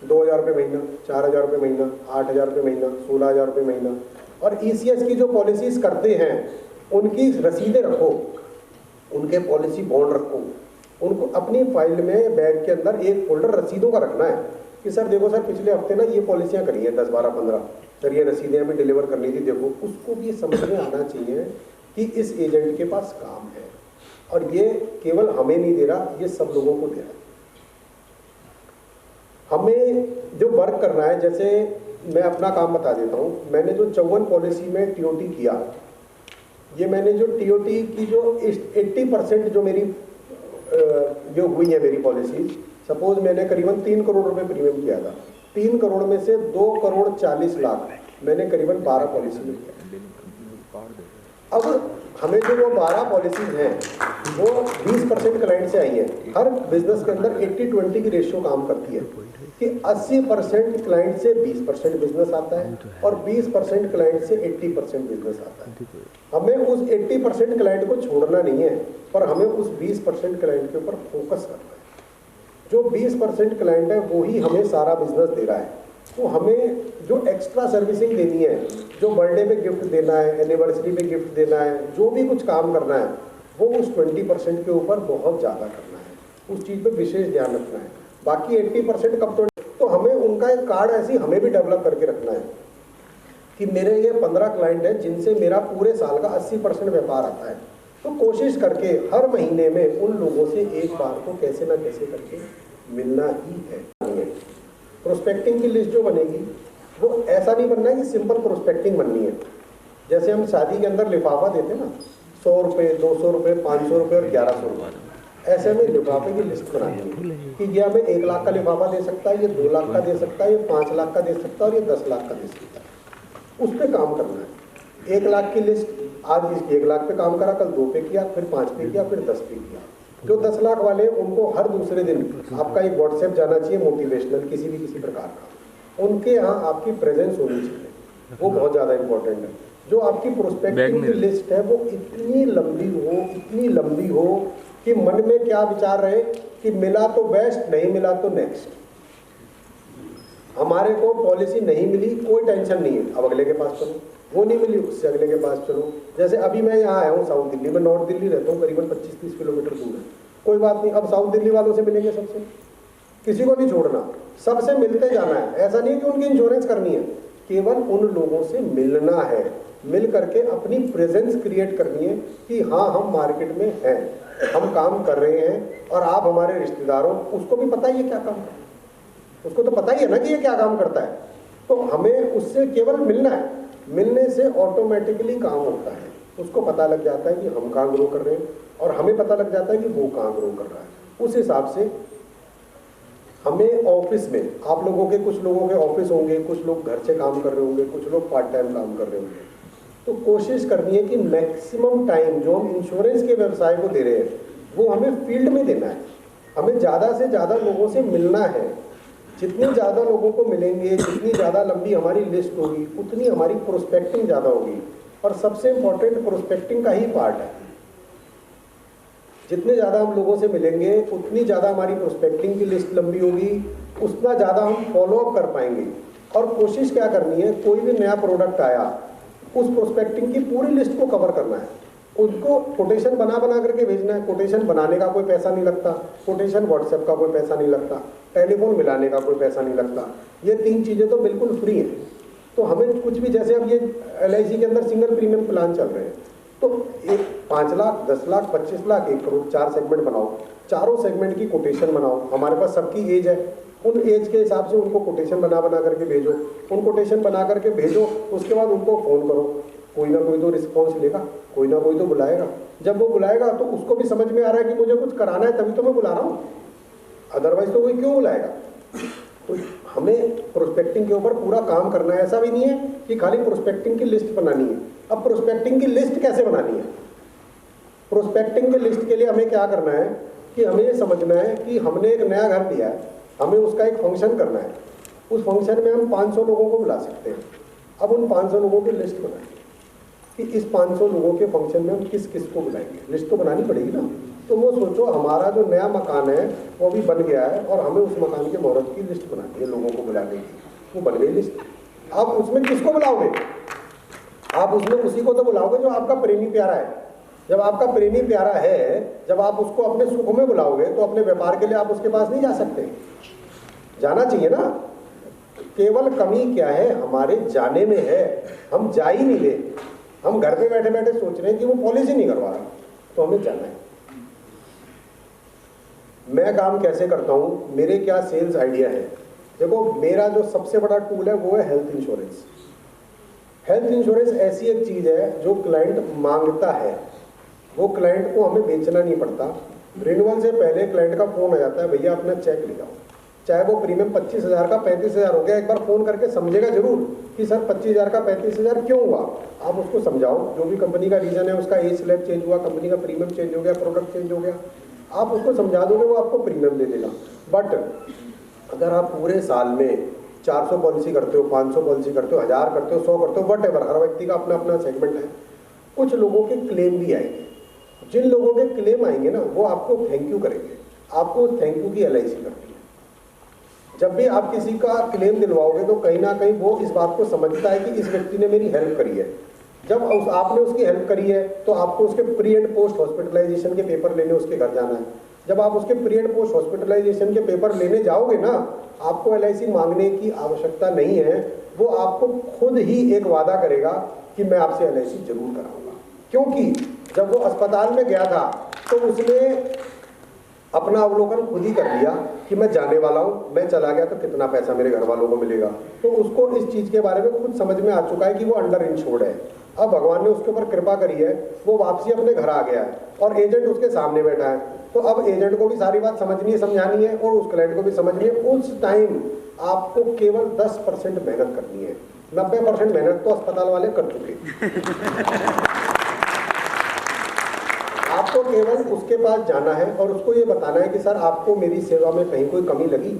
2,000 रुपये महीना, 4,000 रुपये महीना, 8,000 रुपये महीना, 16,000 रुपये महीना। और ECS की जो पॉलिसीज करते हैं उनकी रसीदें रखो, उनके पॉलिसी बॉन्ड रखो, उनको अपनी फाइल में बैग के अंदर एक फोल्डर रसीदों का रखना है कि सर देखो सर पिछले हफ्ते ना ये पॉलिसियाँ करी हैं 10, 12, 15, सर ये रसीदें हमें डिलीवर करनी थी, देखो। उसको भी समझ में आना चाहिए कि इस एजेंट के पास काम है और ये केवल हमें नहीं दे रहा, ये सब लोगों को दे रहा है। हमें जो वर्क करना है, जैसे मैं अपना काम बता देता हूँ। मैंने जो 54 पॉलिसी में TOT किया, ये मैंने जो TOT की जो 80% जो मेरी जो हुई है मेरी पॉलिसी, सपोज मैंने करीबन 3 करोड़ रुपए प्रीमियम किया था, 3 करोड़ में से 2 करोड़ 40 लाख मैंने करीबन 12 पॉलिसी में किया। अब हमें जो वो 12 पॉलिसीज हैं वो 20% क्लाइंट से आई है। हर बिजनेस के अंदर 80-20 की रेशियो काम करती है कि 80% क्लाइंट से 20% बिजनेस आता है और 20% क्लाइंट से 80% बिजनेस आता है। हमें उस 80% क्लाइंट को छोड़ना नहीं है, पर हमें उस 20% क्लाइंट के ऊपर फोकस करना है। जो 20% क्लाइंट है वो ही हमें सारा बिजनेस दे रहा है। तो हमें जो एक्स्ट्रा सर्विसिंग देनी है, जो बर्थडे पे गिफ्ट देना है, एनिवर्सरी पे गिफ्ट देना है, जो भी कुछ काम करना है वो उस 20% के ऊपर बहुत ज़्यादा करना है, उस चीज़ पे विशेष ध्यान रखना है। बाकी 80% कब तो हमें उनका एक कार्ड ऐसी हमें भी डेवलप करके रखना है कि मेरे ये 15 क्लाइंट हैं जिनसे मेरा पूरे साल का 80% व्यापार आता है। तो कोशिश करके हर महीने में उन लोगों से एक बार को कैसे ना कैसे करके मिलना ही है। प्रोस्पेक्टिंग की लिस्ट जो बनेगी वो ऐसा नहीं बनना है कि सिंपल प्रोस्पेक्टिंग बननी है। जैसे हम शादी के अंदर लिफाफा देते हैं ना, 100 रुपये, 200 रुपये, 500 रुपये और 1100 रुपये, ऐसे में लिफाफे की लिस्ट बनानी है कि ये हमें 1 लाख का लिफाफा दे सकता है, ये 2 लाख का दे सकता है, ये 5 लाख का दे सकता है और ये 10 लाख का दे सकता है। उस पर काम करना है। 1 लाख की लिस्ट, आज इस 1 लाख पे काम करा, कल 2 पे किया, फिर 5 पे किया, फिर 10 पे किया। जो 10 लाख वाले उनको हर दूसरे दिन आपका एक व्हाट्सएप जाना चाहिए मोटिवेशनल किसी प्रकार का, उनके यहाँ आपकी प्रेजेंस होनी चाहिए, वो बहुत ज़्यादा इंपॉर्टेंट है। जो आपकी प्रोस्पेक्टिव की लिस्ट है वो इतनी लंबी हो कि मन में क्या विचार रहे कि मिला तो बेस्ट, नहीं मिला तो नेक्स्ट। हमारे को पॉलिसी नहीं मिली कोई टेंशन नहीं है, अब अगले के पास चलो, वो नहीं मिली उससे अगले के पास चलो। जैसे अभी मैं यहाँ आया हूँ साउथ दिल्ली में, नॉर्थ दिल्ली रहता हूँ, करीबन 25-30 किलोमीटर दूर है, कोई बात नहीं, अब साउथ दिल्ली वालों से मिलेंगे, सबसे किसी को नहीं छोड़ना, सबसे मिलते जाना है। ऐसा नहीं कि उनकी इंश्योरेंस करनी है, केवल उन लोगों से मिलना है, मिल करके अपनी प्रेजेंस क्रिएट करनी है कि हाँ हम मार्केट में हैं, हम काम कर रहे हैं और आप हमारे रिश्तेदार हो। उसको भी पता ही है क्या काम करता है, उसको तो पता ही है ना कि ये क्या काम करता है। तो हमें उससे केवल मिलना है, मिलने से ऑटोमेटिकली काम होता है। उसको पता लग जाता है कि हम कहाँ ग्रो कर रहे हैं और हमें पता लग जाता है कि वो कहाँ ग्रो कर रहा है। उस हिसाब से हमें ऑफिस में, आप लोगों के कुछ लोगों के ऑफिस होंगे, कुछ लोग घर से काम कर रहे होंगे, कुछ लोग पार्ट टाइम काम कर रहे होंगे, तो कोशिश करनी है कि मैक्सिमम टाइम जो हम इंश्योरेंस के व्यवसाय को दे रहे हैं वो हमें फील्ड में देना है। हमें ज़्यादा से ज़्यादा लोगों से मिलना है। जितने ज़्यादा लोगों को मिलेंगे, जितनी ज़्यादा लंबी हमारी लिस्ट होगी, उतनी हमारी प्रोस्पेक्टिंग ज़्यादा होगी। और सबसे इंपॉर्टेंट प्रोस्पेक्टिंग का ही पार्ट है। जितने ज़्यादा हम लोगों से मिलेंगे उतनी ज़्यादा हमारी प्रोस्पेक्टिंग की लिस्ट लंबी होगी, उतना ज़्यादा हम फॉलोअप कर पाएंगे। और कोशिश क्या करनी है, कोई भी नया प्रोडक्ट आया उस प्रोस्पेक्टिंग की पूरी लिस्ट को कवर करना है। उनको कोटेशन बना करके भेजना है। कोटेशन बनाने का कोई पैसा नहीं लगता, कोटेशन व्हाट्सएप का कोई पैसा नहीं लगता, टेलीफोन मिलाने का कोई पैसा नहीं लगता। ये 3 चीज़ें तो बिल्कुल फ्री हैं। तो हमें कुछ भी, जैसे अब ये LIC के अंदर सिंगल प्रीमियम प्लान चल रहे हैं, तो 5 लाख, 10 लाख, 25 लाख, 1 करोड़, 4 सेगमेंट बनाओ, चारों सेगमेंट की कोटेशन बनाओ। हमारे पास सबकी एज है, उन एज के हिसाब से उनको कोटेशन बना करके भेजो। उन कोटेशन बना करके भेजो, उसके बाद उनको फ़ोन करो, कोई ना कोई तो रिस्पॉन्स लेगा, कोई ना कोई तो बुलाएगा। जब वो बुलाएगा तो उसको भी समझ में आ रहा है कि मुझे कुछ कराना है, तभी तो मैं बुला रहा हूँ, अदरवाइज तो कोई क्यों बुलाएगा। तो हमें प्रोस्पेक्टिंग के ऊपर पूरा काम करना है। ऐसा भी नहीं है कि खाली प्रोस्पेक्टिंग की लिस्ट बनानी है। अब प्रोस्पेक्टिंग की लिस्ट कैसे बनानी है? प्रोस्पेक्टिंग की लिस्ट के लिए हमें क्या करना है कि हमें ये समझना है कि हमने एक नया घर लिया है, हमें उसका एक फंक्शन करना है। उस फंक्शन में हम 500 लोगों को बुला सकते हैं। अब उन 500 लोगों की लिस्ट बनाएं कि इस 500 लोगों के फंक्शन में हम किस किस को बुलाएंगे। लिस्ट तो बनानी पड़ेगी ना। तो वो सोचो, हमारा जो नया मकान है वो भी बन गया है और हमें उस मकान के मुहूर्त की लिस्ट बनानी है, लोगों को बुलाने की। वो बन गई लिस्ट। आप उसमें किसको बुलाओगे? आप उसमें उसी को तो बुलाओगे जो आपका प्रेमी प्यारा है। जब आपका प्रेमी प्यारा है, जब आप उसको अपने सुख में बुलाओगे तो अपने व्यापार के लिए आप उसके पास नहीं जा सकते, जाना चाहिए ना। केवल कमी क्या है, हमारे जाने में है। हम जा ही नहीं रहे, हम घर पे बैठे बैठे सोच रहे हैं कि वो पॉलिसी नहीं करवा रहा। तो हमें जाना है। मैं काम कैसे करता हूं, मेरे क्या सेल्स आइडिया है। देखो, मेरा जो सबसे बड़ा टूल है वो है हेल्थ इंश्योरेंस। हेल्थ इंश्योरेंस ऐसी एक चीज है जो क्लाइंट मांगता है, वो क्लाइंट को हमें बेचना नहीं पड़ता। रिन्यूअल से पहले क्लाइंट का फोन आ जाता है, भैया अपना चेक ले जाओ। चाहे वो प्रीमियम 25,000 का 35,000 हो गया, एक बार फ़ोन करके समझेगा जरूर कि सर 25,000 का 35,000 क्यों हुआ। आप उसको समझाओ, जो भी कंपनी का रीज़न है, उसका एज स्लैब चेंज हुआ, कंपनी का प्रीमियम चेंज हो गया, प्रोडक्ट चेंज हो गया, आप उसको समझा दोगे, वो आपको प्रीमियम दे देगा। बट अगर आप पूरे साल में 400 पॉलिसी करते हो, 500 पॉलिसी करते हो, 1000 करते हो, 100 करते हो, वट एवर, हर व्यक्ति का अपना अपना सेगमेंट है, कुछ लोगों के क्लेम भी आएंगे। जिन लोगों के क्लेम आएंगे ना, वो आपको थैंक यू करेंगे। आपको थैंक यू की LIC करती है। जब भी आप किसी का क्लेम दिलवाओगे तो कहीं ना कहीं वो इस बात को समझता है कि इस व्यक्ति ने मेरी हेल्प करी है। जब आपने उसकी हेल्प करी है तो आपको उसके प्री एंड पोस्ट हॉस्पिटलाइजेशन के पेपर लेने उसके घर जाना है। जब आप उसके प्री एंड पोस्ट हॉस्पिटलाइजेशन के पेपर लेने जाओगे ना, आपको LIC मांगने की आवश्यकता नहीं है। वो आपको खुद ही एक वादा करेगा कि मैं आपसे LIC जरूर कराऊंगा। क्योंकि जब वो अस्पताल में गया था तो उसने अपना अवलोकन खुद ही कर लिया कि मैं जाने वाला हूँ, मैं चला गया तो कितना पैसा मेरे घर वालों को मिलेगा। तो उसको इस चीज़ के बारे में खुद समझ में आ चुका है कि वो अंडर इंश्योर्ड है। अब भगवान ने उसके ऊपर कृपा करी है, वो वापसी अपने घर आ गया है और एजेंट उसके सामने बैठा है। तो अब एजेंट को भी सारी बात समझनी है, समझानी है, और उस क्लाइंट को भी समझनी है। उस टाइम आपको केवल 10% मेहनत करनी है, 90% मेहनत तो अस्पताल वाले कर चुके। आपको केवल उसके पास जाना है और उसको ये बताना है कि सर आपको मेरी सेवा में कहीं कोई कमी लगी,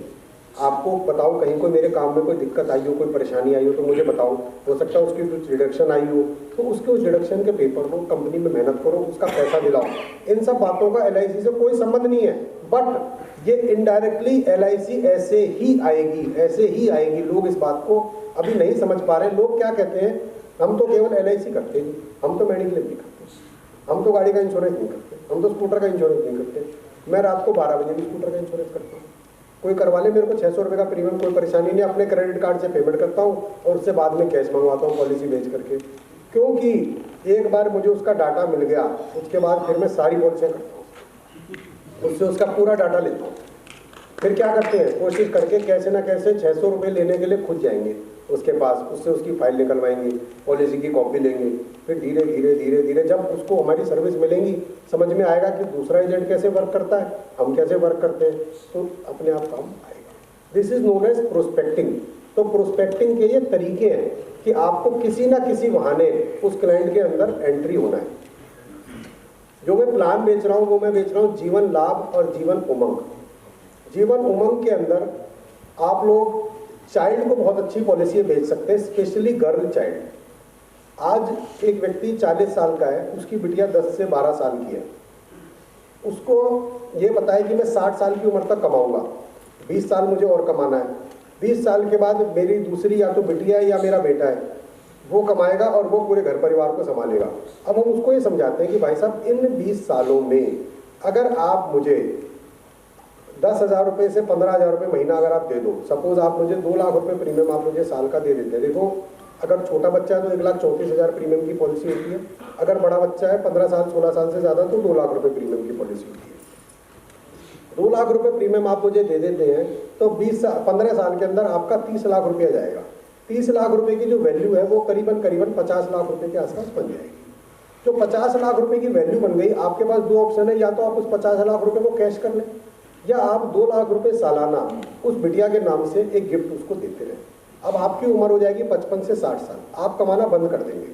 आपको बताओ, कहीं कोई मेरे काम में कोई दिक्कत आई हो, कोई परेशानी आई हो तो मुझे बताओ। हो सकता है उसकी कुछ डिडक्शन आई हो तो उसके उस डिडक्शन के पेपर को कंपनी में मेहनत करो, उसका पैसा दिलाओ। इन सब बातों का LIC से कोई संबंध नहीं है। बट ये इनडायरेक्टली LIC ऐसे ही आएगी, ऐसे ही आएगी। लोग इस बात को अभी नहीं समझ पा रहे। लोग क्या कहते हैं, हम तो केवल LIC करते हैं, हम तो मेडिक्लेम नहीं करते, हम तो गाड़ी का इंश्योरेंस नहीं करते, हम तो स्कूटर का इंश्योरेंस नहीं करते। मैं रात को 12 बजे भी स्कूटर का इंश्योरेंस करता हूँ। कोई करवा ले, मेरे को 600 रुपये का प्रीमियम, कोई परेशानी नहीं। अपने क्रेडिट कार्ड से पेमेंट करता हूँ और उससे बाद में कैश मंगवाता हूँ पॉलिसी बेच करके। क्योंकि एक बार मुझे उसका डाटा मिल गया, उसके बाद फिर मैं सारी पॉलिसियाँ करता हूँ, उससे उसका पूरा डाटा लेता हूँ। फिर क्या करते हैं, कोशिश करके कैसे ना कैसे 600 रुपये लेने के लिए खुद जाएंगे उसके पास, उससे उसकी फाइल निकलवाएंगे, पॉलिसी की कॉपी लेंगे। फिर धीरे धीरे धीरे धीरे जब उसको हमारी सर्विस मिलेंगी, समझ में आएगा कि दूसरा एजेंट कैसे वर्क करता है, हम कैसे वर्क करते हैं, तो अपने आप काम आएगा। This is known as prospecting. तो प्रोस्पेक्टिंग के ये तरीके हैं कि आपको किसी ना किसी बहाने उस क्लाइंट के अंदर एंट्री होना है। जो मैं प्लान बेच रहा हूँ वो मैं बेच रहा हूँ जीवन लाभ और जीवन उमंग। जीवन उमंग के अंदर आप लोग चाइल्ड को बहुत अच्छी पॉलिसी बेच सकते हैं, स्पेशली गर्ल चाइल्ड। आज एक व्यक्ति 40 साल का है, उसकी बिटिया 10 से 12 साल की है। उसको ये पता है कि मैं 60 साल की उम्र तक कमाऊंगा, 20 साल मुझे और कमाना है। 20 साल के बाद मेरी दूसरी या तो बिटिया है या मेरा बेटा है, वो कमाएगा और वो पूरे घर परिवार को संभालेगा। अब हम उसको ये समझाते हैं कि भाई साहब, इन 20 सालों में अगर आप मुझे 10,000 रुपये से 15,000 रुपये महीना अगर आप दे दो, सपोज आप मुझे 2 लाख रुपये प्रीमियम आप मुझे साल का दे देते हैं। देखो, अगर छोटा बच्चा है तो 1,34,000 प्रीमियम की पॉलिसी होती है। अगर बड़ा बच्चा है 15 साल 16 साल से ज़्यादा तो 2 लाख रुपये प्रीमियम की पॉलिसी होती है। 2 लाख रुपये प्रीमियम आप मुझे दे देते हैं तो 15 साल के अंदर आपका 30 लाख रुपया जाएगा। 30 लाख रुपये की जो वैल्यू है वो करीबन 50 लाख रुपये के आसपास बन जाएगी। जो 50 लाख रुपये की वैल्यू बन गई, आपके पास 2 ऑप्शन है, या तो आप उस 50 लाख रुपये को कैश कर लें, या आप 2 लाख रुपए सालाना उस बिटिया के नाम से एक गिफ्ट उसको देते रहे। अब आपकी उम्र हो जाएगी 55 से 60 साल, आप कमाना बंद कर देंगे।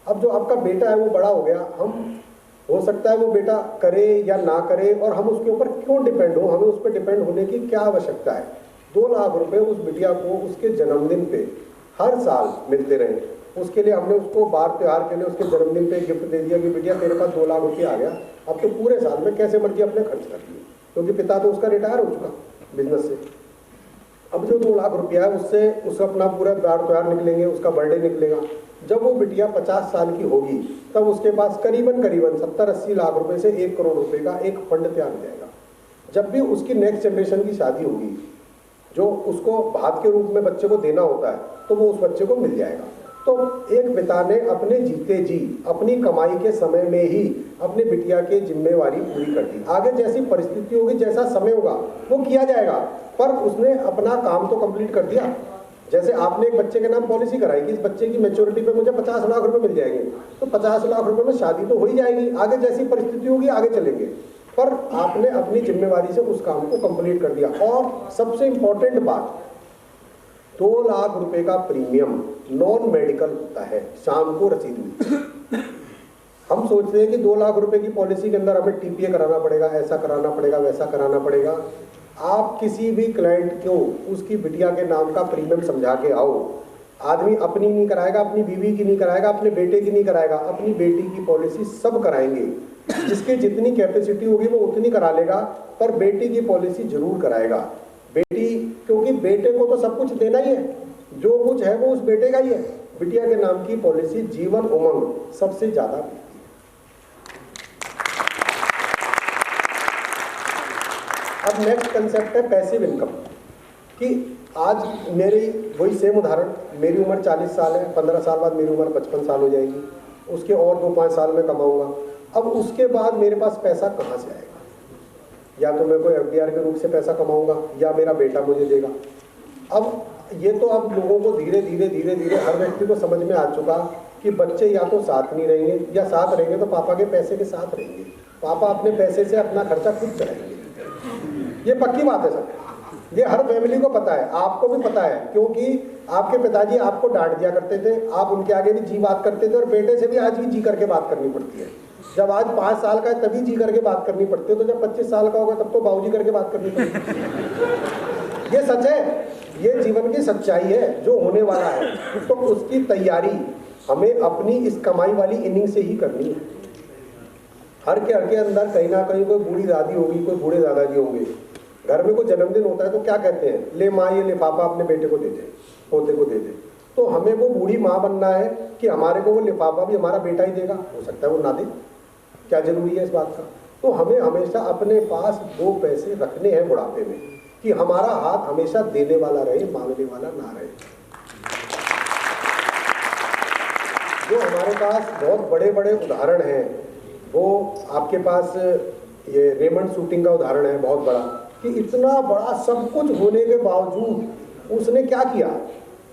अब जो आपका बेटा है वो बड़ा हो गया, हम हो सकता है वो बेटा करे या ना करे, और हम उसके ऊपर क्यों डिपेंड हो, हमें उस पर डिपेंड होने की क्या आवश्यकता है। 2 लाख रुपए उस बिटिया को उसके जन्मदिन पे हर साल मिलते रहे। उसके लिए हमने उसको बार त्योहार के लिए उसके जन्मदिन पे गिफ्ट दे दिया कि बिटिया तेरे पास 2 लाख रुपये आ गया, अब तो पूरे साल में कैसे मर्जी अपने खर्च कर लिए, क्योंकि पिता तो उसका रिटायर हो चुका बिजनेस से। अब जो 2 लाख रुपया है उससे उसका अपना पूरा बार त्योहार निकलेंगे, उसका बर्थडे निकलेगा। जब वो बिटिया 50 साल की होगी तब उसके पास करीबन 70-80 लाख रुपए से 1 करोड़ रुपए का एक फंड तैयार हो जाएगा। जब भी उसकी नेक्स्ट जनरेशन की शादी होगी, जो उसको भात के रूप में बच्चे को देना होता है, तो वो उस बच्चे को मिल जाएगा। तो एक पिता ने अपने जीते जी अपनी कमाई के समय में ही अपने बिटिया की जिम्मेवारी पूरी कर दी। आगे जैसी परिस्थिति होगी, जैसा समय होगा, वो किया जाएगा, पर उसने अपना काम तो कंप्लीट कर दिया। जैसे आपने एक बच्चे के नाम पॉलिसी कराई कि इस बच्चे की मैच्योरिटी पे मुझे 50 लाख रुपए मिल जाएंगे, तो 50 लाख रुपए में शादी तो हो ही जाएगी। आगे जैसी परिस्थिति होगी आगे चलेंगे। पर आपने अपनी जिम्मेवारी से उस काम को कंप्लीट कर दिया। और सबसे इंपॉर्टेंट बात, 2 लाख रुपए का प्रीमियम नॉन मेडिकल होता है, शाम को रसीद मिलती है। हम सोचते हैं कि 2 लाख रुपए की पॉलिसी के अंदर हमें टीपीए कराना पड़ेगा, ऐसा कराना पड़ेगा, वैसा कराना पड़ेगा। आप किसी भी क्लाइंट को उसकी बिटिया के नाम का प्रीमियम समझा के आओ, आदमी अपनी नहीं कराएगा, अपनी बीवी की नहीं कराएगा, अपने बेटे की नहीं कराएगा, अपनी बेटी की पॉलिसी सब कराएंगे। जिसकी जितनी कैपेसिटी होगी वो उतनी करा लेगा, पर बेटी की पॉलिसी जरूर कराएगा। बेटी, क्योंकि बेटे को तो सब कुछ देना ही है, जो कुछ है वो उस बेटे का ही है। बिटिया के नाम की पॉलिसी जीवन उमंग सबसे ज्यादा। अब नेक्स्ट कंसेप्ट है पैसिव इनकम, कि आज मेरी वही सेम उदाहरण, मेरी उम्र 40 साल है, 15 साल बाद मेरी उम्र 55 साल हो जाएगी, उसके और 2-5 साल में कमाऊंगा। अब उसके बाद मेरे पास पैसा कहाँ से आएगा? या तो मैं कोई एफडीआर के रूप से पैसा कमाऊंगा या मेरा बेटा मुझे देगा। अब ये तो अब लोगों को धीरे धीरे हर व्यक्ति को समझ में आ चुका कि बच्चे या तो साथ नहीं रहेंगे, या साथ रहेंगे तो पापा के पैसे के साथ रहेंगे, पापा अपने पैसे से अपना खर्चा खुद चलाएंगे। ये पक्की बात है सर, ये हर फैमिली को पता है, आपको भी पता है, क्योंकि आपके पिताजी आपको डांट दिया करते थे, आप उनके आगे भी जी बात करते थे, और बेटे से भी आज भी जी करके बात करनी पड़ती है। जब आज 5 साल का है तभी जी करके बात करनी पड़ती है, तो जब 25 साल का होगा तब तो बाबूजी करके बात करनी पड़ेगी। ये सच है, ये जीवन की सच्चाई है जो होने वाला है। तो उसकी तैयारी हमें अपनी इस कमाई वाली इनिंग से ही करनी है। हर के अंदर कहीं ना कहीं कोई बूढ़ी दादी होगी, कोई बूढ़े दादाजी होंगे। घर में कोई जन्मदिन होता है तो क्या कहते हैं, ले माँ ये लिफाफा अपने बेटे को दे दे, पोते को दे दे। तो हमें वो बूढ़ी माँ बनना है कि हमारे को वो लिफाफा भी हमारा बेटा ही देगा? हो सकता है वो ना दे, क्या जरूरी है इस बात का? तो हमें हमेशा अपने पास 2 पैसे रखने हैं बुढ़ापे में, कि हमारा हाथ हमेशा देने वाला रहे, मांगने वाला ना रहे। जो हमारे पास बहुत बड़े बड़े उदाहरण हैं, वो आपके पास ये रेमंड शूटिंग का उदाहरण है बहुत बड़ा, कि इतना बड़ा सब कुछ होने के बावजूद उसने क्या किया,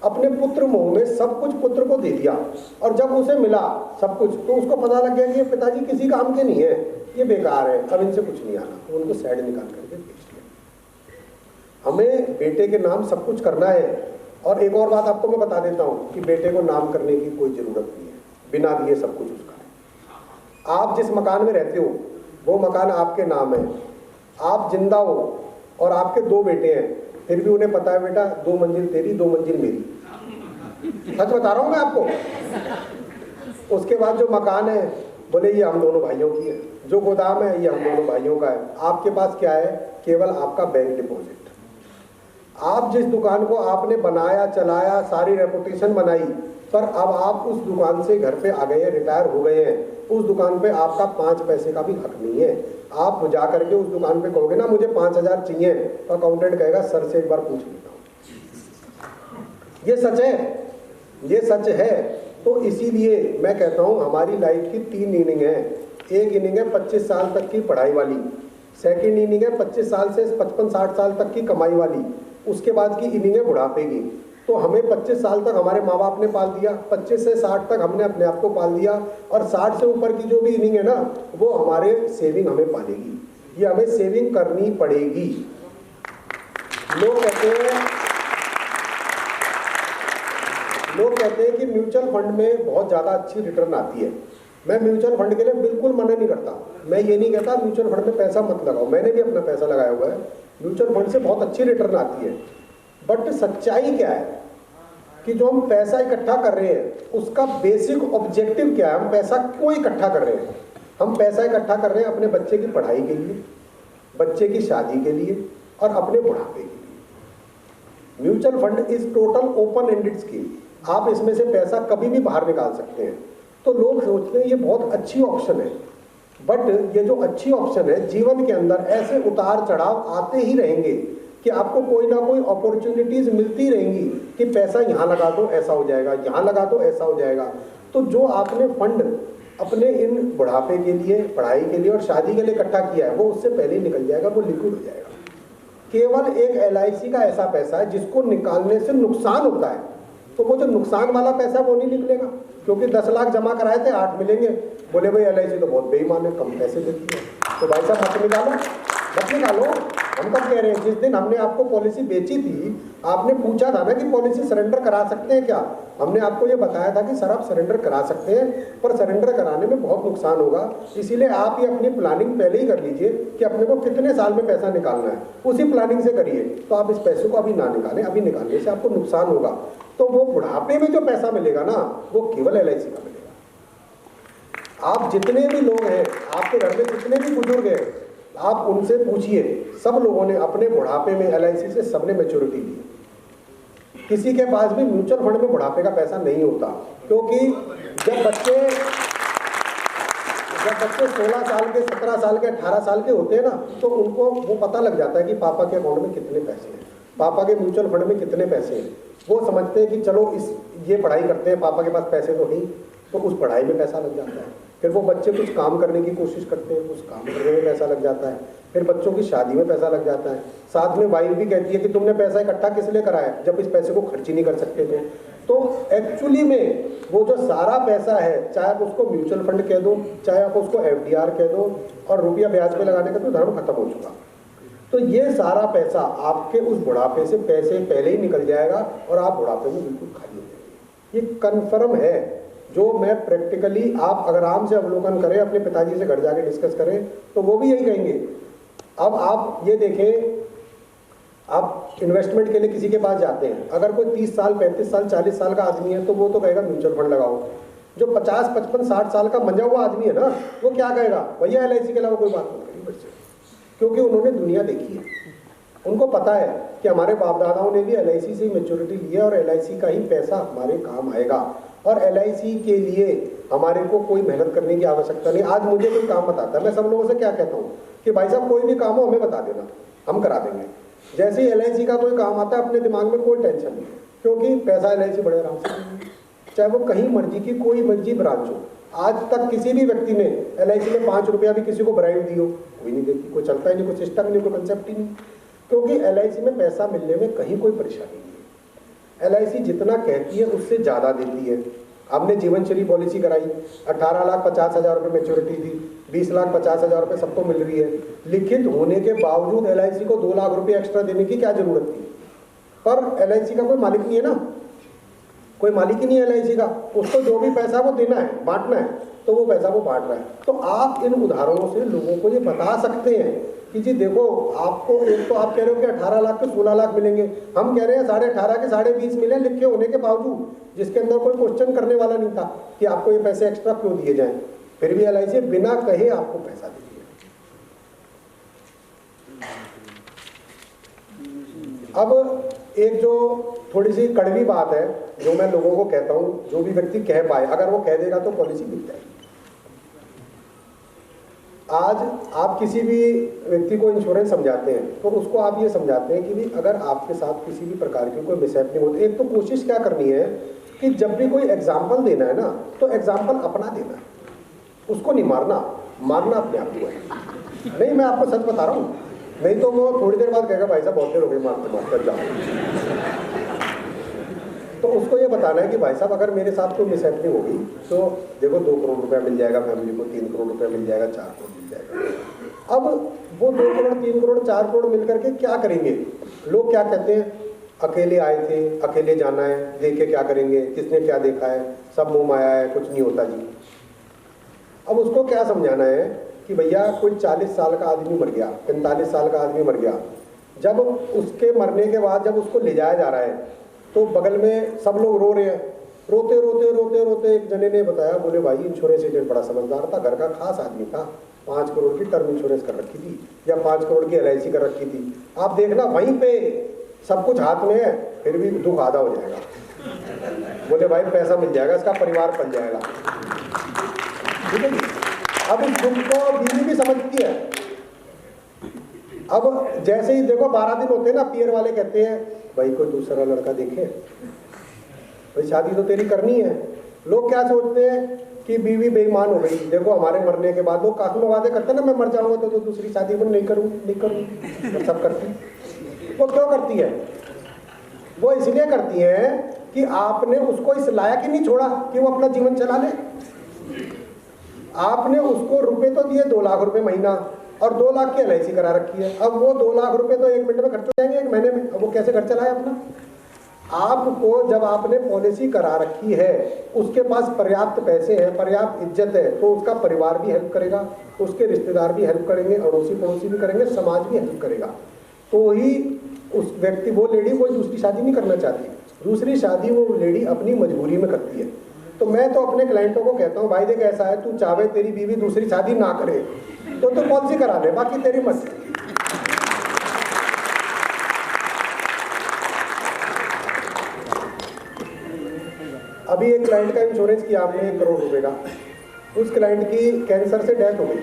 अपने पुत्र मोह में सब कुछ पुत्र को दे दिया। और जब उसे मिला सब कुछ तो उसको पता लग गया कि ये पिताजी किसी काम के नहीं है, ये बेकार है, अब इनसे कुछ नहीं आना, तो उनको साइड निकाल करके बेच लिया। हमें बेटे के नाम सब कुछ करना है। और एक और बात आपको मैं बता देता हूँ कि बेटे को नाम करने की कोई जरूरत नहीं है, बिना दिए सब कुछ उसका है। आप जिस मकान में रहते हो वो मकान आपके नाम है, आप जिंदा हो और आपके 2 बेटे हैं, फिर भी उन्हें पता है बेटा 2 मंजिल तेरी 2 मंजिल मेरी। सच बता रहा हूँ मैं आपको। उसके बाद जो मकान है बोले ये हम दोनों भाइयों की है, जो गोदाम है ये हम दोनों भाइयों का है। आपके पास क्या है? केवल आपका बैंक डिपॉजिट। आप जिस दुकान को आपने बनाया, चलाया, सारी रेपुटेशन बनाई, पर अब आप उस दुकान से घर पे आ गए हैं, रिटायर हो गए हैं, उस दुकान पे आपका 5 पैसे का भी हक नहीं है। आप जा करके उस दुकान पे कहोगे ना मुझे 5000 चाहिए, तो अकाउंटेंट कहेगा सर से एक बार पूछ लेता हूँ। ये सच है, ये सच है। तो इसीलिए मैं कहता हूँ हमारी लाइफ की 3 इनिंग है। एक इनिंग है 25 साल तक की पढ़ाई वाली, सेकेंड इनिंग है 25 साल से 55-60 साल तक की कमाई वाली, उसके बाद की इनिंग है बुढ़ापे की। तो हमें 25 साल तक हमारे माँ बाप ने पाल दिया, 25 से 60 तक हमने अपने आप को पाल दिया, और 60 से ऊपर की जो भी इनिंग है ना, वो हमारे सेविंग हमें पालेगी। ये हमें सेविंग करनी पड़ेगी। लोग कहते हैं कि म्यूचुअल फंड में बहुत ज़्यादा अच्छी रिटर्न आती है। मैं म्यूचुअल फंड के लिए बिल्कुल मना नहीं करता। मैं ये नहीं कहता म्यूचुअल फंड में पैसा मत लगाओ, मैंने भी अपना पैसा लगाया हुआ है। म्यूचुअल फंड से बहुत अच्छी रिटर्न आती है। बट सच्चाई क्या है कि जो हम पैसा इकट्ठा कर रहे हैं उसका बेसिक ऑब्जेक्टिव क्या है? हम पैसा क्यों इकट्ठा कर रहे हैं? हम पैसा इकट्ठा कर रहे हैं अपने बच्चे की पढ़ाई के लिए, बच्चे की शादी के लिए और अपने बुढ़ापे के लिए। Mutual fund is total open ended scheme, आप इसमें से पैसा कभी भी बाहर निकाल सकते हैं। तो लोग सोचते हैं ये बहुत अच्छी ऑप्शन है, बट ये जो अच्छी ऑप्शन है, जीवन के अंदर ऐसे उतार चढ़ाव आते ही रहेंगे कि आपको कोई ना कोई अपॉर्चुनिटीज मिलती रहेंगी कि पैसा यहाँ लगा दो ऐसा हो जाएगा, यहाँ लगा दो ऐसा हो जाएगा। तो जो आपने फंड अपने इन बुढ़ापे के लिए, पढ़ाई के लिए और शादी के लिए इकट्ठा किया है, वो उससे पहले ही निकल जाएगा, वो लिक्विड हो जाएगा। केवल एक LIC का ऐसा पैसा है जिसको निकालने से नुकसान होता है, तो वो जो नुकसान वाला पैसा वो नहीं निकलेगा, क्योंकि 10 लाख जमा कराए थे 8 मिलेंगे, बोले भाई LIC तो बहुत बेईमान है, कम पैसे देती है। तो भाई साहब मत निकालो। हम कब कह रहे हैं, जिस दिन हमने आपको पॉलिसी बेची थी आपने पूछा था ना कि पॉलिसी सरेंडर करा सकते हैं क्या, हमने आपको ये बताया था कि सर आप सरेंडर करा सकते हैं, पर सरेंडर कराने में बहुत नुकसान होगा, इसीलिए आप ये अपनी प्लानिंग पहले ही कर लीजिए कि अपने को कितने साल में पैसा निकालना है, उसी प्लानिंग से करिए। तो आप इस पैसे को अभी ना निकालें, अभी निकालने से आपको नुकसान होगा। तो वो बुढ़ापे में जो पैसा मिलेगा ना, वो केवल LIC का मिलेगा। आप जितने भी लोग हैं, आपके घर में जितने भी बुजुर्ग हैं, आप उनसे पूछिए, सब लोगों ने अपने बुढ़ापे में LIC से सबने मैच्योरिटी ली। किसी के पास भी म्यूचुअल फंड में बुढ़ापे का पैसा नहीं होता, क्योंकि जब बच्चे 16 साल के, 17 साल के, 18 साल के होते हैं ना, तो उनको वो पता लग जाता है कि पापा के अकाउंट में कितने पैसे हैं, पापा के म्यूचुअल फंड में कितने पैसे हैं। वो समझते हैं कि चलो ये पढ़ाई करते हैं, पापा के पास पैसे तो नहीं, तो उस पढ़ाई में पैसा लग जाता है। फिर वो बच्चे कुछ काम करने की कोशिश करते हैं, उस काम करने में पैसा लग जाता है। फिर बच्चों की शादी में पैसा लग जाता है। साथ में वाइफ भी कहती है कि तुमने पैसा इकट्ठा किस लिए कराया, जब इस पैसे को खर्च ही नहीं कर सकते थे। तो एक्चुअली में वो जो सारा पैसा है, चाहे आप उसको म्यूचुअल फंड कह दो, चाहे आप उसको FDR कह दो, और रुपया ब्याज पे लगाने का तो धर्म खत्म हो चुका। तो ये सारा पैसा आपके उस बुढ़ापे से पैसे पहले ही निकल जाएगा और आप बुढ़ापे में बिल्कुल खाली हो जाएंगे। ये कन्फर्म है, जो मैं प्रैक्टिकली, आप अगर आराम से अवलोकन करें, अपने पिताजी से घर जाके डिस्कस करें, तो वो भी यही कहेंगे। अब आप ये देखें, आप इन्वेस्टमेंट के लिए किसी के पास जाते हैं, अगर कोई 30 साल, 35 साल, 40 साल का आदमी है, तो वो तो कहेगा म्यूचुअल फंड लगाओ। जो 50, 55, 60 साल का मंजा हुआ आदमी है ना, वो क्या कहेगा, भैया LIC के अलावा कोई बात नहीं करेगी बच्चे, क्योंकि उन्होंने दुनिया देखी है। उनको पता है कि हमारे बाप दादाओं ने भी LIC से मैच्योरिटी ली है और LIC का ही पैसा हमारे काम आएगा, और LIC के लिए हमारे को कोई मेहनत करने की आवश्यकता नहीं। आज मुझे कोई काम बताता है, मैं सब लोगों से क्या कहता हूँ कि भाई साहब कोई भी काम हो हमें बता देना, हम करा देंगे। जैसे ही LIC का कोई काम आता है, अपने दिमाग में कोई टेंशन नहीं, क्योंकि पैसा LIC बड़े आराम से, चाहे वो कहीं मर्जी की कोई मर्जी ब्रांच हो। आज तक किसी भी व्यक्ति ने LIC में 5 रुपया भी किसी को ब्राइब दी हो, कोई नहीं देती, कोई चलता ही नहीं, कोई सिस्टम नहीं, कोई कंसेप्ट ही नहीं, क्योंकि LIC में पैसा मिलने में कहीं कोई परेशानी नहीं है। LIC जितना कहती है उससे ज़्यादा देती है। हमने जीवनश्री पॉलिसी कराई, 18,50,000 रुपये मैच्योरिटी थी, 20,50,000 रुपये सबको मिल रही है। लिखित होने के बावजूद LIC को 2 लाख रुपये एक्स्ट्रा देने की क्या जरूरत थी? पर LIC का कोई मालिक नहीं है ना, कोई मालिक ही नहीं है LIC का, उसको जो भी पैसा वो देना है, बांटना है, तो वो पैसा वो बांट रहा है। तो आप इन उदाहरणों से लोगों को ये बता सकते हैं कि जी देखो, आपको एक तो आप कह रहे हो कि 18 लाख के 16 लाख मिलेंगे, हम कह रहे हैं 18.5 के 20.5 मिले, लिखे होने के बावजूद, जिसके अंदर कोई क्वेश्चन करने वाला नहीं था कि आपको ये पैसे एक्स्ट्रा क्यों दिए जाएं, फिर भी LIC बिना कहे आपको पैसा देती है। अब एक जो थोड़ी सी कड़वी बात है, जो मैं लोगों को कहता हूँ, जो भी व्यक्ति कह पाए, अगर वो कह देगा तो पॉलिसी मिल जाएगी। आज आप किसी भी व्यक्ति को इंश्योरेंस समझाते हैं, तो उसको आप ये समझाते हैं कि भी अगर आपके साथ किसी भी प्रकार की कोई मिसहैपनिंग होती है, एक तो कोशिश क्या करनी है कि जब भी कोई एग्जाम्पल देना है ना, तो एग्जाम्पल अपना देना है, उसको नहीं मारना, मारना अपने आप को है। नहीं, मैं आपको सच बता रहा हूँ, नहीं तो वो थोड़ी देर बाद कहेगा भाई साहब बहुत देर हो गई मारते मारते जाओ। तो उसको ये बताना है कि भाई साहब अगर मेरे साथ कोई मिसहैपनिंग होगी तो देखो 2 करोड़ रुपया मिल जाएगा फैमिली को, 3 करोड़ रुपया मिल जाएगा, 4 करोड़ मिल जाएगा। अब वो 2 करोड़, 3 करोड़, 4 करोड़ मिल करके क्या करेंगे? लोग क्या कहते हैं, अकेले आए थे, अकेले जाना है, देख के क्या करेंगे, किसने क्या देखा है, सब मुँह माया है, कुछ नहीं होता जी। अब उसको क्या समझाना है कि भैया कोई 40 साल का आदमी मर गया, 45 साल का आदमी मर गया, जब उसके मरने के बाद जब उसको ले जाया जा रहा है तो बगल में सब लोग रो रहे हैं। रोते रोते रोते रोते एक जने ने बताया, बोले भाई इंश्योरेंस एजेंट बड़ा समझदार था, घर का खास आदमी था, 5 करोड़ की टर्म इंश्योरेंस कर रखी थी या 5 करोड़ की LIC कर रखी थी। आप देखना वहीं पे सब कुछ हाथ में है, फिर भी दुख आधा हो जाएगा। बोले भाई पैसा मिल जाएगा, इसका परिवार पल जाएगा। ठीक है जी। अब इस दुख को बीवी भी समझती है। अब जैसे ही देखो 12 दिन होते हैं ना, पियर वाले कहते हैं भाई कोई दूसरा लड़का देखे, भाई शादी तो तेरी करनी है। लोग क्या सोचते हैं कि बीवी बेईमान हो गई, देखो हमारे मरने के बाद लोग काफी वादे करते हैं ना, मैं मर जाऊंगा तो दूसरी शादी में नहीं करूंगी, तो सब करती। वो क्यों करती है? वो इसलिए करती है कि आपने उसको इस लायक ही नहीं छोड़ा कि वो अपना जीवन चला ले। आपने उसको रुपए तो दिए 2 लाख रुपए महीना, और 2 लाख की LIC करा रखी है। अब वो 2 लाख रुपए तो 1 मिनट में खर्च हो जाएंगे, 1 महीने में। अब वो कैसे घर चलाए अपना? आपको जब आपने पॉलिसी करा रखी है, उसके पास पर्याप्त पैसे हैं, पर्याप्त इज्जत है, तो उसका परिवार भी हेल्प करेगा, उसके रिश्तेदार भी हेल्प करेंगे, अड़ोसी पड़ोसी भी करेंगे, समाज भी हेल्प करेगा। तो ही उस व्यक्ति, वो लेडी कोई दूसरी शादी नहीं करना चाहती, दूसरी शादी वो लेडी अपनी मजबूरी में करती है। तो मैं तो अपने क्लाइंटों को कहता हूँ, भाई देख ऐसा है, तू चाहे तेरी बीवी दूसरी शादी ना करे तो तू पॉलिसी करा ले, बाकी तेरी मर्जी। अभी एक क्लाइंट का इंश्योरेंस किया हमने 1 करोड़ रुपए का। उस क्लाइंट की कैंसर से डेथ हो गई।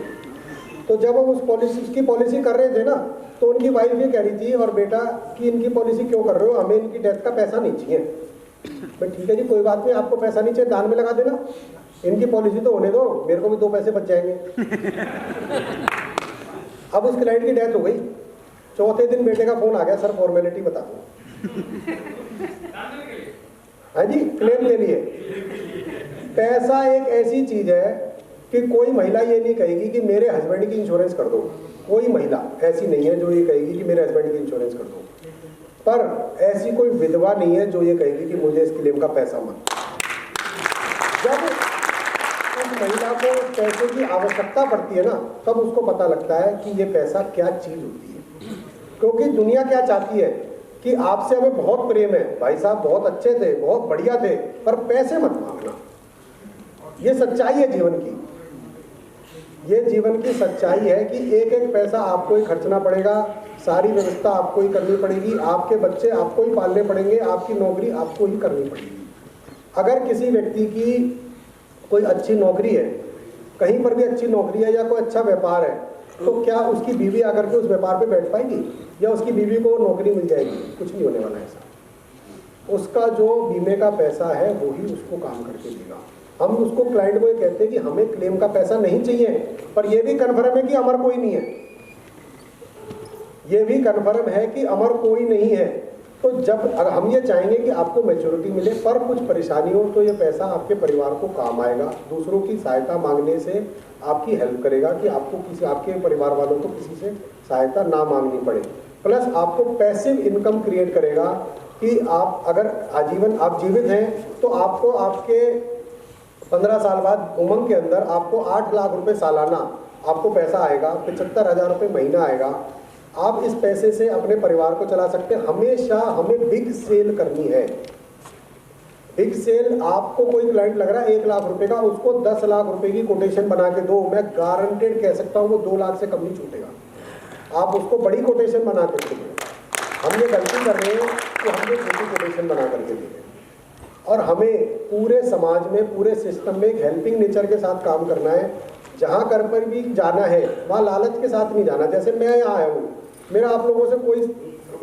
तो जब हम उसकी पॉलिसी कर रहे थे ना, तो उनकी वाइफ ये कह रही थी, और बेटा कि इनकी पॉलिसी क्यों कर रहे हो, हमें इनकी डेथ का पैसा नहीं चाहिए। भाई ठीक है जी, कोई बात नहीं, आपको पैसा नहीं चाहिए, दान में लगा देना, इनकी पॉलिसी तो होने दो, मेरे को भी 2 पैसे बच जाएंगे। अब उस क्लाइंट की डेथ हो गई, चौथे दिन बेटे का फोन आ गया, सर फॉर्मेलिटी बता दो। हाँ जी, क्लेम के लिए। पैसा एक ऐसी चीज है कि कोई महिला ये नहीं कहेगी कि मेरे हस्बैंड की इंश्योरेंस कर दो। कोई महिला ऐसी नहीं है जो ये कहेगी कि मेरे हस्बैंड की इंश्योरेंस कर दो। पर ऐसी कोई विधवा नहीं है जो ये कहेगी कि मुझे इस क्लेम का पैसा मत। जब उस महिला को पैसे की आवश्यकता पड़ती है ना, तब उसको पता लगता है कि ये पैसा क्या चीज होती है। क्योंकि दुनिया क्या चाहती है कि आपसे हमें बहुत प्रेम है, भाई साहब बहुत अच्छे थे, बहुत बढ़िया थे, पर पैसे मत मांगना। ये सच्चाई है जीवन की। ये जीवन की सच्चाई है कि एक एक पैसा आपको ही खर्चना पड़ेगा, सारी व्यवस्था आपको ही करनी पड़ेगी, आपके बच्चे आपको ही पालने पड़ेंगे, आपकी नौकरी आपको ही करनी पड़ेगी। अगर किसी व्यक्ति की कोई अच्छी नौकरी है, कहीं पर भी अच्छी नौकरी है या कोई अच्छा व्यापार है, तो क्या उसकी बीवी आकर के उस व्यापार पे बैठ पाएगी या उसकी बीवी को नौकरी मिल जाएगी? कुछ नहीं होने वाला ऐसा। उसका जो बीमे का पैसा है वो ही उसको काम करके देगा। हम उसको क्लाइंट को ये कहते हैं कि हमें क्लेम का पैसा नहीं चाहिए, पर यह भी कन्फर्म है कि अमर कोई नहीं है। ये भी कन्फर्म है कि अमर कोई नहीं है। तो जब हम ये चाहेंगे कि आपको मैच्योरिटी मिले, पर कुछ परेशानी हो, तो ये पैसा आपके परिवार को काम आएगा, दूसरों की सहायता मांगने से आपकी हेल्प करेगा कि आपको किसी, आपके परिवार वालों को किसी से सहायता ना मांगनी पड़े। प्लस आपको पैसिव इनकम क्रिएट करेगा कि आप अगर आजीवन आप जीवित हैं तो आपको आपके 15 साल बाद उमंग के अंदर आपको 8 लाख रुपए सालाना आपको पैसा आएगा, 75,000 रुपये महीना आएगा। आप इस पैसे से अपने परिवार को चला सकते हैं। हमेशा हमें बिग सेल करनी है। बिग सेल, आपको कोई क्लाइंट लग रहा है 1 लाख रुपए का, उसको 10 लाख रुपए की कोटेशन बना के दो, मैं गारंटेड कह सकता हूँ वो 2 लाख से कम नहीं छूटेगा। आप उसको बड़ी कोटेशन बना करके दें। हम ये गलती कर रहे हैं कि हमने छोटी कोटेशन बना करके दी है। और हमें पूरे समाज में, पूरे सिस्टम में एक हेल्पिंग नेचर के साथ काम करना है। जहाँ कर पर भी जाना है वहाँ लालच के साथ नहीं जाना। जैसे मैं यहाँ आया हूँ, मेरा आप लोगों से कोई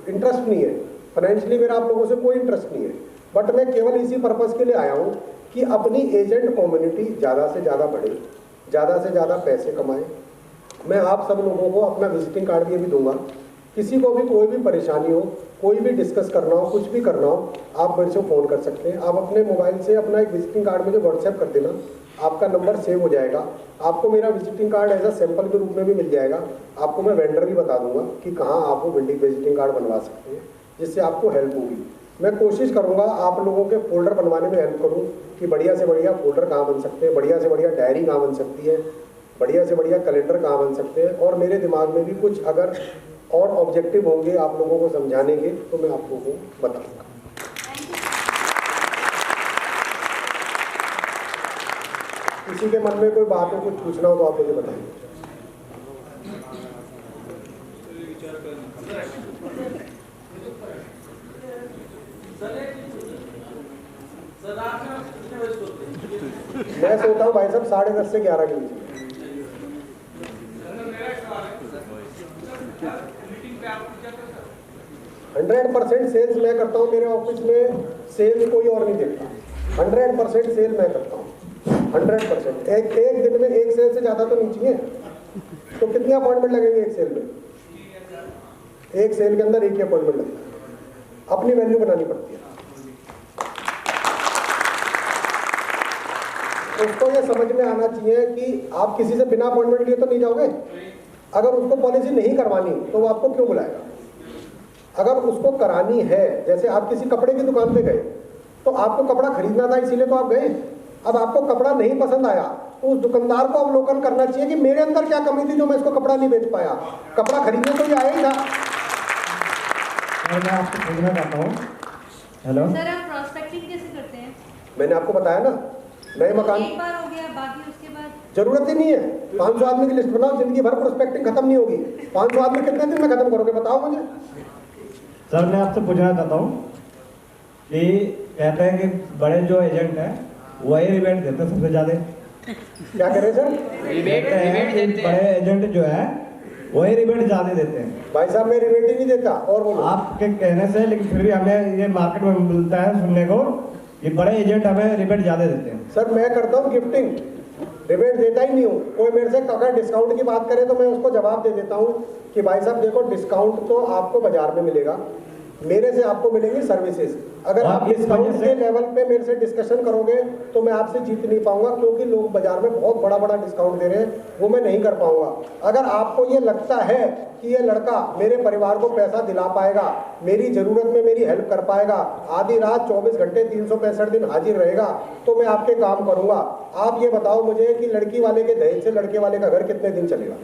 इंटरेस्ट नहीं है, फाइनेंशियली मेरा आप लोगों से कोई इंटरेस्ट नहीं है, बट मैं केवल इसी पर्पज़ के लिए आया हूँ कि अपनी एजेंट कम्युनिटी ज़्यादा से ज़्यादा बढ़े, ज़्यादा से ज़्यादा पैसे कमाए। मैं आप सब लोगों को अपना विजिटिंग कार्ड भी दूंगा। किसी को भी कोई भी परेशानी हो, कोई भी डिस्कस करना हो, कुछ भी करना हो, आप मेरे से फ़ोन कर सकते हैं। आप अपने मोबाइल से अपना एक विजिटिंग कार्ड मुझे व्हाट्सएप कर देना, आपका नंबर सेव हो जाएगा। आपको मेरा visiting card as a sample के रूप में भी मिल जाएगा। आपको मैं वेंडर भी बता दूंगा कि कहाँ आप वो विजिटिंग कार्ड बनवा सकते हैं, जिससे आपको हेल्प होगी। मैं कोशिश करूँगा आप लोगों के फोल्डर बनवाने में हेल्प करूँ कि बढ़िया से बढ़िया फोल्डर कहाँ बन सकते हैं, बढ़िया से बढ़िया डायरी कहाँ बन सकती है, बढ़िया से बढ़िया कैलेंडर कहाँ बन सकते हैं। और मेरे दिमाग में भी कुछ अगर और ऑब्जेक्टिव होंगे आप लोगों को समझाने के, तो मैं आप लोगों को बताऊँगा। किसी के मन में कोई बात हो, कुछ पूछना हो तो आप मुझे बताइए। मैं सोता हूँ भाई साहब 10:30 से 11 के बीच। 100% सेल्स मैं करता हूँ। मेरे ऑफिस में सेल्स कोई और नहीं देखता। 100% सेल मैं करता हूँ। 100%। एक दिन में एक सेल से ज़्यादा तो नहीं चाहिए। तो कितने अपॉइंटमेंट लगेंगे एक सेल में? एक सेल के अंदर एक ही अपॉइंटमेंट लगता है। अपनी वैल्यू बनानी पड़ती है। उसको ये समझ में आना चाहिए कि आप किसी से बिना अपॉइंटमेंट लिए तो नहीं जाओगे। अगर उसको पॉलिसी नहीं करवानी तो वो आपको क्यों बुलाएगा? अगर उसको करानी है, जैसे आप किसी कपड़े की दुकान पे गए तो आपको कपड़ा खरीदना था इसीलिए तो आप गए। अब आपको कपड़ा नहीं पसंद आया तो उस दुकानदार को अवलोकन करना चाहिए कि मेरे अंदर क्या कमी थी जो मैं इसको कपड़ा नहीं बेच पाया। कपड़ा खरीदने तो ये आया ही था। मैं आपको पूछना चाहता हूँ, हेलो सर, आप प्रोस्पेक्टिंग कैसे करते हैं? मैंने आपको बताया ना, नए मकान एक बार हो गया, बाकी उसके बाद जरूरत ही नहीं है। 500 आदमी की लिस्ट बनाओ, जिंदगी भर प्रोस्पेक्टिंग खत्म नहीं होगी। 500 आदमी कितने दिन में खत्म करोगे बताओ मुझे। सर मैं आपसे पूछना चाहता हूँ कि कहते हैं कि बड़े जो एजेंट हैं वही रिबेट देते हैं सबसे ज्यादा। क्या कह रहे हैं सर? कहते हैं कि बड़े एजेंट जो है वही रिबेट ज्यादा देते हैं। भाई साहब मैं रिबेट ही नहीं देता। और बोलो। आपके कहने से, लेकिन फिर भी हमें ये मार्केट में मिलता है सुनने को कि बड़े एजेंट हमें रिबेट ज्यादा देते हैं। सर मैं करता हूँ गिफ्टिंग, रिबेट देता ही नहीं हूँ। कोई मेरे से अगर डिस्काउंट की बात करे तो मैं उसको जवाब दे देता हूँ कि भाई साहब देखो, डिस्काउंट तो आपको बाजार में मिलेगा, मेरे से आपको मिलेंगी सर्विसेज। अगर आप डिस्काउंट के लेवल पे मेरे से डिस्कशन करोगे तो मैं आपसे जीत नहीं पाऊंगा, क्योंकि लोग बाजार में बहुत बड़ा बड़ा डिस्काउंट दे रहे हैं, वो मैं नहीं कर पाऊंगा। अगर आपको ये लगता है कि ये लड़का मेरे परिवार को पैसा दिला पाएगा, मेरी जरूरत में मेरी हेल्प कर पाएगा, आधी रात 24 घंटे 365 दिन हाजिर रहेगा, तो मैं आपके काम करूंगा। आप ये बताओ मुझे कि लड़की वाले के दहेज से लड़के वाले का घर कितने दिन चलेगा?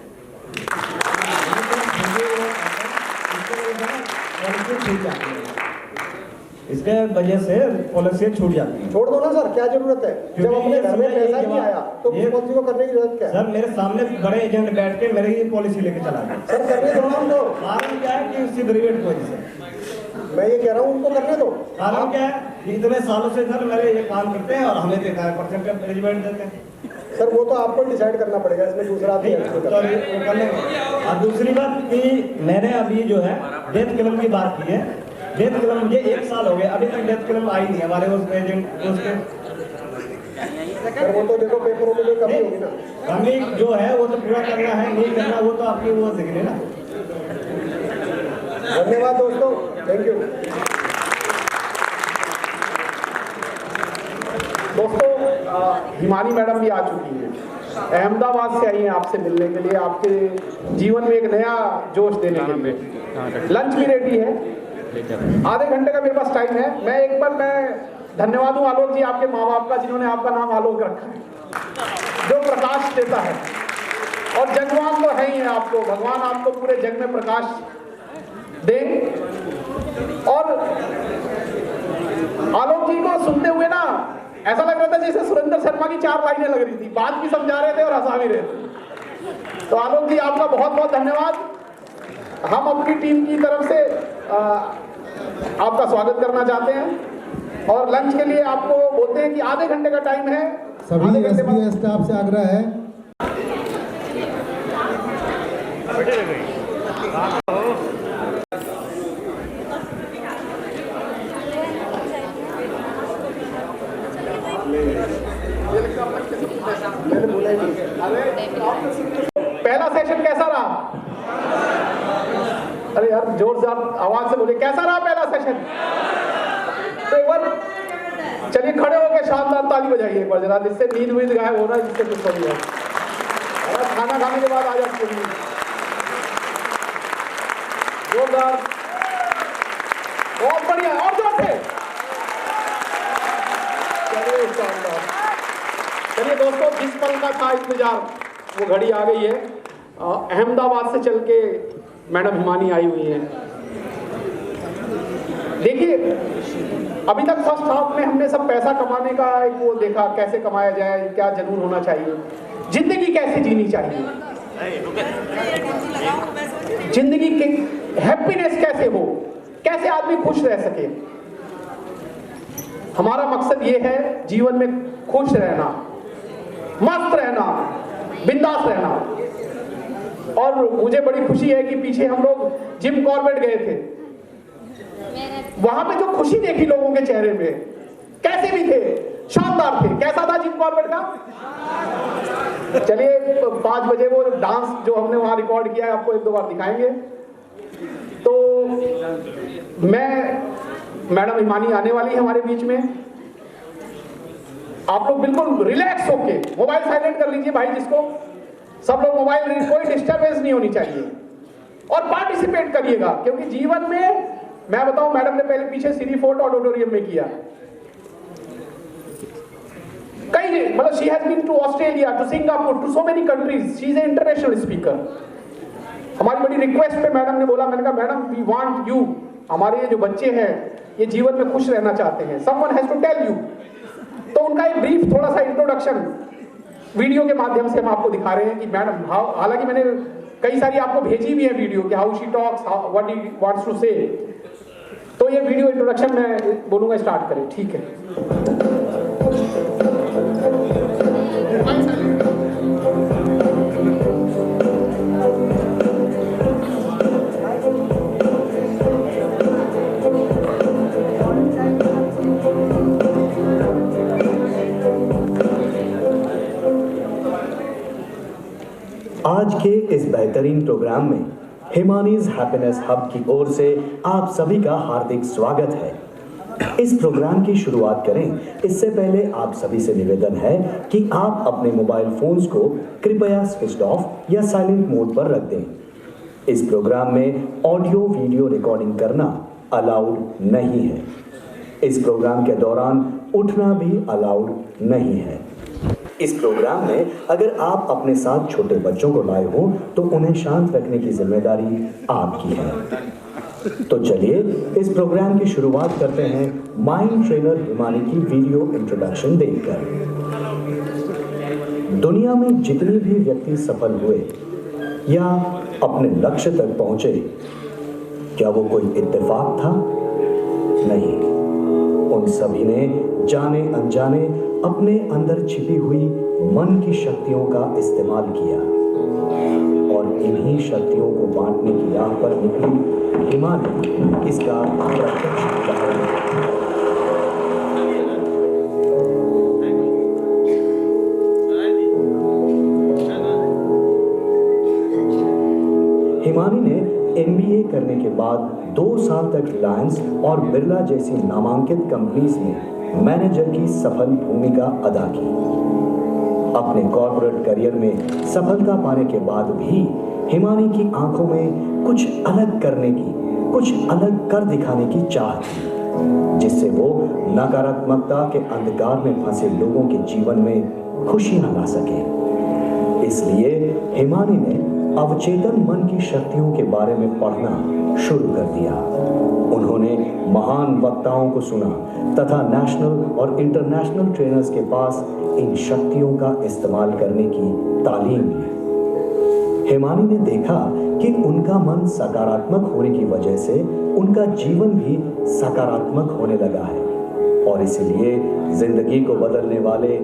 इसके वजह से पॉलिसी छूट जाती है। छोड़ दो ना सर, क्या जरूरत है? जब अपने घर में पैसा ही नहीं आया तो पॉलिसी को करने की जरूरत क्या है? सर मेरे सामने बड़े एजेंट बैठ के मेरी ये पॉलिसी लेके चला गया। सर करने दो ना उनको। कारण क्या है कि उसकी रिबेट की वजह से। मैं ये कह रहा हूँ उनको करने दो। कारण क्या है कि इतने सालों से सर मेरे ये काम करते हैं और हमें 13% का रिबेट देते हैं। सर वो तो आपको डिसाइड करना पड़ेगा, इसमें दूसरा आदमी help नहीं कर रहा। और दूसरी बात कि मैंने अभी जो है डेथ क्लेम की बात की है। डेथ क्लेम मुझे 1 साल हो गया, अभी तक डेथ क्लेम आई नहीं हमारे उस एजेंट उसके। सर वो तो देखो पेपरों में कोई कमी होगी ना। कमी जो है वो तो पूरा करना है, नहीं करना वो तो आपकी वो देख लेना। धन्यवाद दोस्तों, थैंक यू। दोस्तों, हिमानी मैडम भी आ चुकी हैं, अहमदाबाद से आई हैं आपसे मिलने के लिए, आपके जीवन में एक नया जोश देने के लिए। लंच भी रेडी है, आधे घंटे का मेरे पास टाइम है। मैं एक बार धन्यवाद दूं आलोक जी, आपके माँ बाप का, जिन्होंने आपका नाम आलोक रखा है, जो प्रकाश देता है। और जगवान तो है ही है आपको, भगवान आपको पूरे जग में प्रकाश दे। और आलोक जी को सुनते हुए ना ऐसा लग रहा था जैसे सुरेंद्र शर्मा की 4 लाइनें लग रही थी, बात भी समझा रहे थे और हंसा भी रहे थे। तो आलोक जी आपका बहुत बहुत धन्यवाद। हम अपनी टीम की तरफ से आपका स्वागत करना चाहते हैं और लंच के लिए आपको बोलते हैं कि आधे घंटे का टाइम है। सभी एसपी स्टाफ से आग्रह है पहला सेशन कैसा रहा? अरे यार जोर से आप आवाज से बोले, कैसा रहा पहला सेशन? तो एक बार चलिए खड़े होकर शानदार ताली बजाइए एक बार जरा, जिससे नींद वींद गायब हो रहा है, जिससे कुछ हो जाए। खाना खाने के बाद आ जाते हैं जोरदार, बहुत बढ़िया, और जोर से। चलिए शानदार। चलिए दोस्तों, जिस पल का था इंतजार वो घड़ी आ गई है। अहमदाबाद से चल के मैडम हिमानी आई हुई है। देखिए, अभी तक फर्स्ट हाफ में हमने सब पैसा कमाने का एक वो देखा, कैसे कमाया जाए, क्या जुनून होना चाहिए, जिंदगी कैसे जीनी चाहिए, जिंदगी की हैप्पीनेस कैसे हो, कैसे आदमी खुश रह सके। हमारा मकसद ये है जीवन में खुश रहना, मस्त रहना, बिंदास रहना। और मुझे बड़ी खुशी है कि पीछे हम लोग जिम कॉर्बेट गए थे, वहां पे जो खुशी देखी लोगों के चेहरे पे, कैसे भी थे, शानदार थे। कैसा था जिम कॉर्बेट का? चलिए 5 बजे वो डांस जो हमने वहां रिकॉर्ड किया है आपको 1-2 बार दिखाएंगे। तो मैडम हिमानी आने वाली है हमारे बीच में। आप लोग बिल्कुल रिलैक्स होके, मोबाइल साइलेंट कर लीजिए भाई, जिसको सब लोग मोबाइल, कोई डिस्टर्बेंस नहीं होनी चाहिए और पार्टिसिपेट करिएगा, क्योंकि जीवन में मैं बताऊं, मैडम ने पहले पीछे सीरी फोर्ट ऑडिटोरियम में किया, कई मतलब she has been to Australia, to Singapore, to so many countries, she is a international speaker. हमारी बड़ी रिक्वेस्ट पे मैडम ने बोला, मैंने कहा मैडम वी वांट यू, हमारे ये जो बच्चे हैं ये जीवन में खुश रहना चाहते हैं, someone has to tell you. तो उनका एक ब्रीफ थोड़ा सा इंट्रोडक्शन वीडियो के माध्यम से हम आपको दिखा रहे हैं कि मैडम, हालांकि मैंने कई सारी आपको भेजी भी है वीडियो कि how she talks, what he wants to say. तो ये वीडियो इंट्रोडक्शन मैं बोलूंगा स्टार्ट करें, ठीक है? आज के इस बेहतरीन प्रोग्राम में हिमानीज हैप्पीनेस हब की ओर से आप सभी का हार्दिक स्वागत है। इस प्रोग्राम की शुरुआत करें इससे पहले आप सभी से निवेदन है कि आप अपने मोबाइल फोन्स को कृपया स्विच ऑफ या साइलेंट मोड पर रख दें। इस प्रोग्राम में ऑडियो वीडियो रिकॉर्डिंग करना अलाउड नहीं है। इस प्रोग्राम के दौरान उठना भी अलाउड नहीं है। इस प्रोग्राम में अगर आप अपने साथ छोटे बच्चों को लाए हो तो उन्हें शांत रखने की जिम्मेदारी आपकी है। तो चलिए इस प्रोग्राम की शुरुआत करते हैं माइंड ट्रेनर हिमानी की वीडियो इंट्रोडक्शन देखकर। दुनिया में जितने भी व्यक्ति सफल हुए या अपने लक्ष्य तक पहुंचे, क्या वो कोई इत्तेफाक था? नहीं, उन सभी ने जाने अनजाने अपने अंदर छिपी हुई मन की शक्तियों का इस्तेमाल किया और इन्हीं शक्तियों को बांटने की राह पर निकली हिमानी इसका प्रत्यक्ष उदाहरण है। हिमानी ने MBA करने के बाद 2 साल तक रिलायंस और बिरला जैसी नामांकित कंपनीज में मैनेजर की सफल भूमिका अदा की। अपने कॉर्पोरेट करियर में सफलता पाने के बाद भी हिमानी की आंखों में कुछ अलग करने की, कुछ अलग कर दिखाने की चाह थी, जिससे वो नकारात्मकता के अंधकार में फंसे लोगों के जीवन में खुशियां ला सके। इसलिए हिमानी ने अवचेतन मन की शक्तियों के बारे में पढ़ना शुरू कर दिया। उन्होंने महान वक्ताओं को सुना तथा नेशनल और इंटरनेशनल ट्रेनर्स के पास इन शक्तियों का इस्तेमाल करने की तालीम ली। हिमानी ने देखा कि उनका मन सकारात्मक होने की वजह से उनका जीवन भी सकारात्मक होने लगा है और इसलिए जिंदगी को बदलने वाले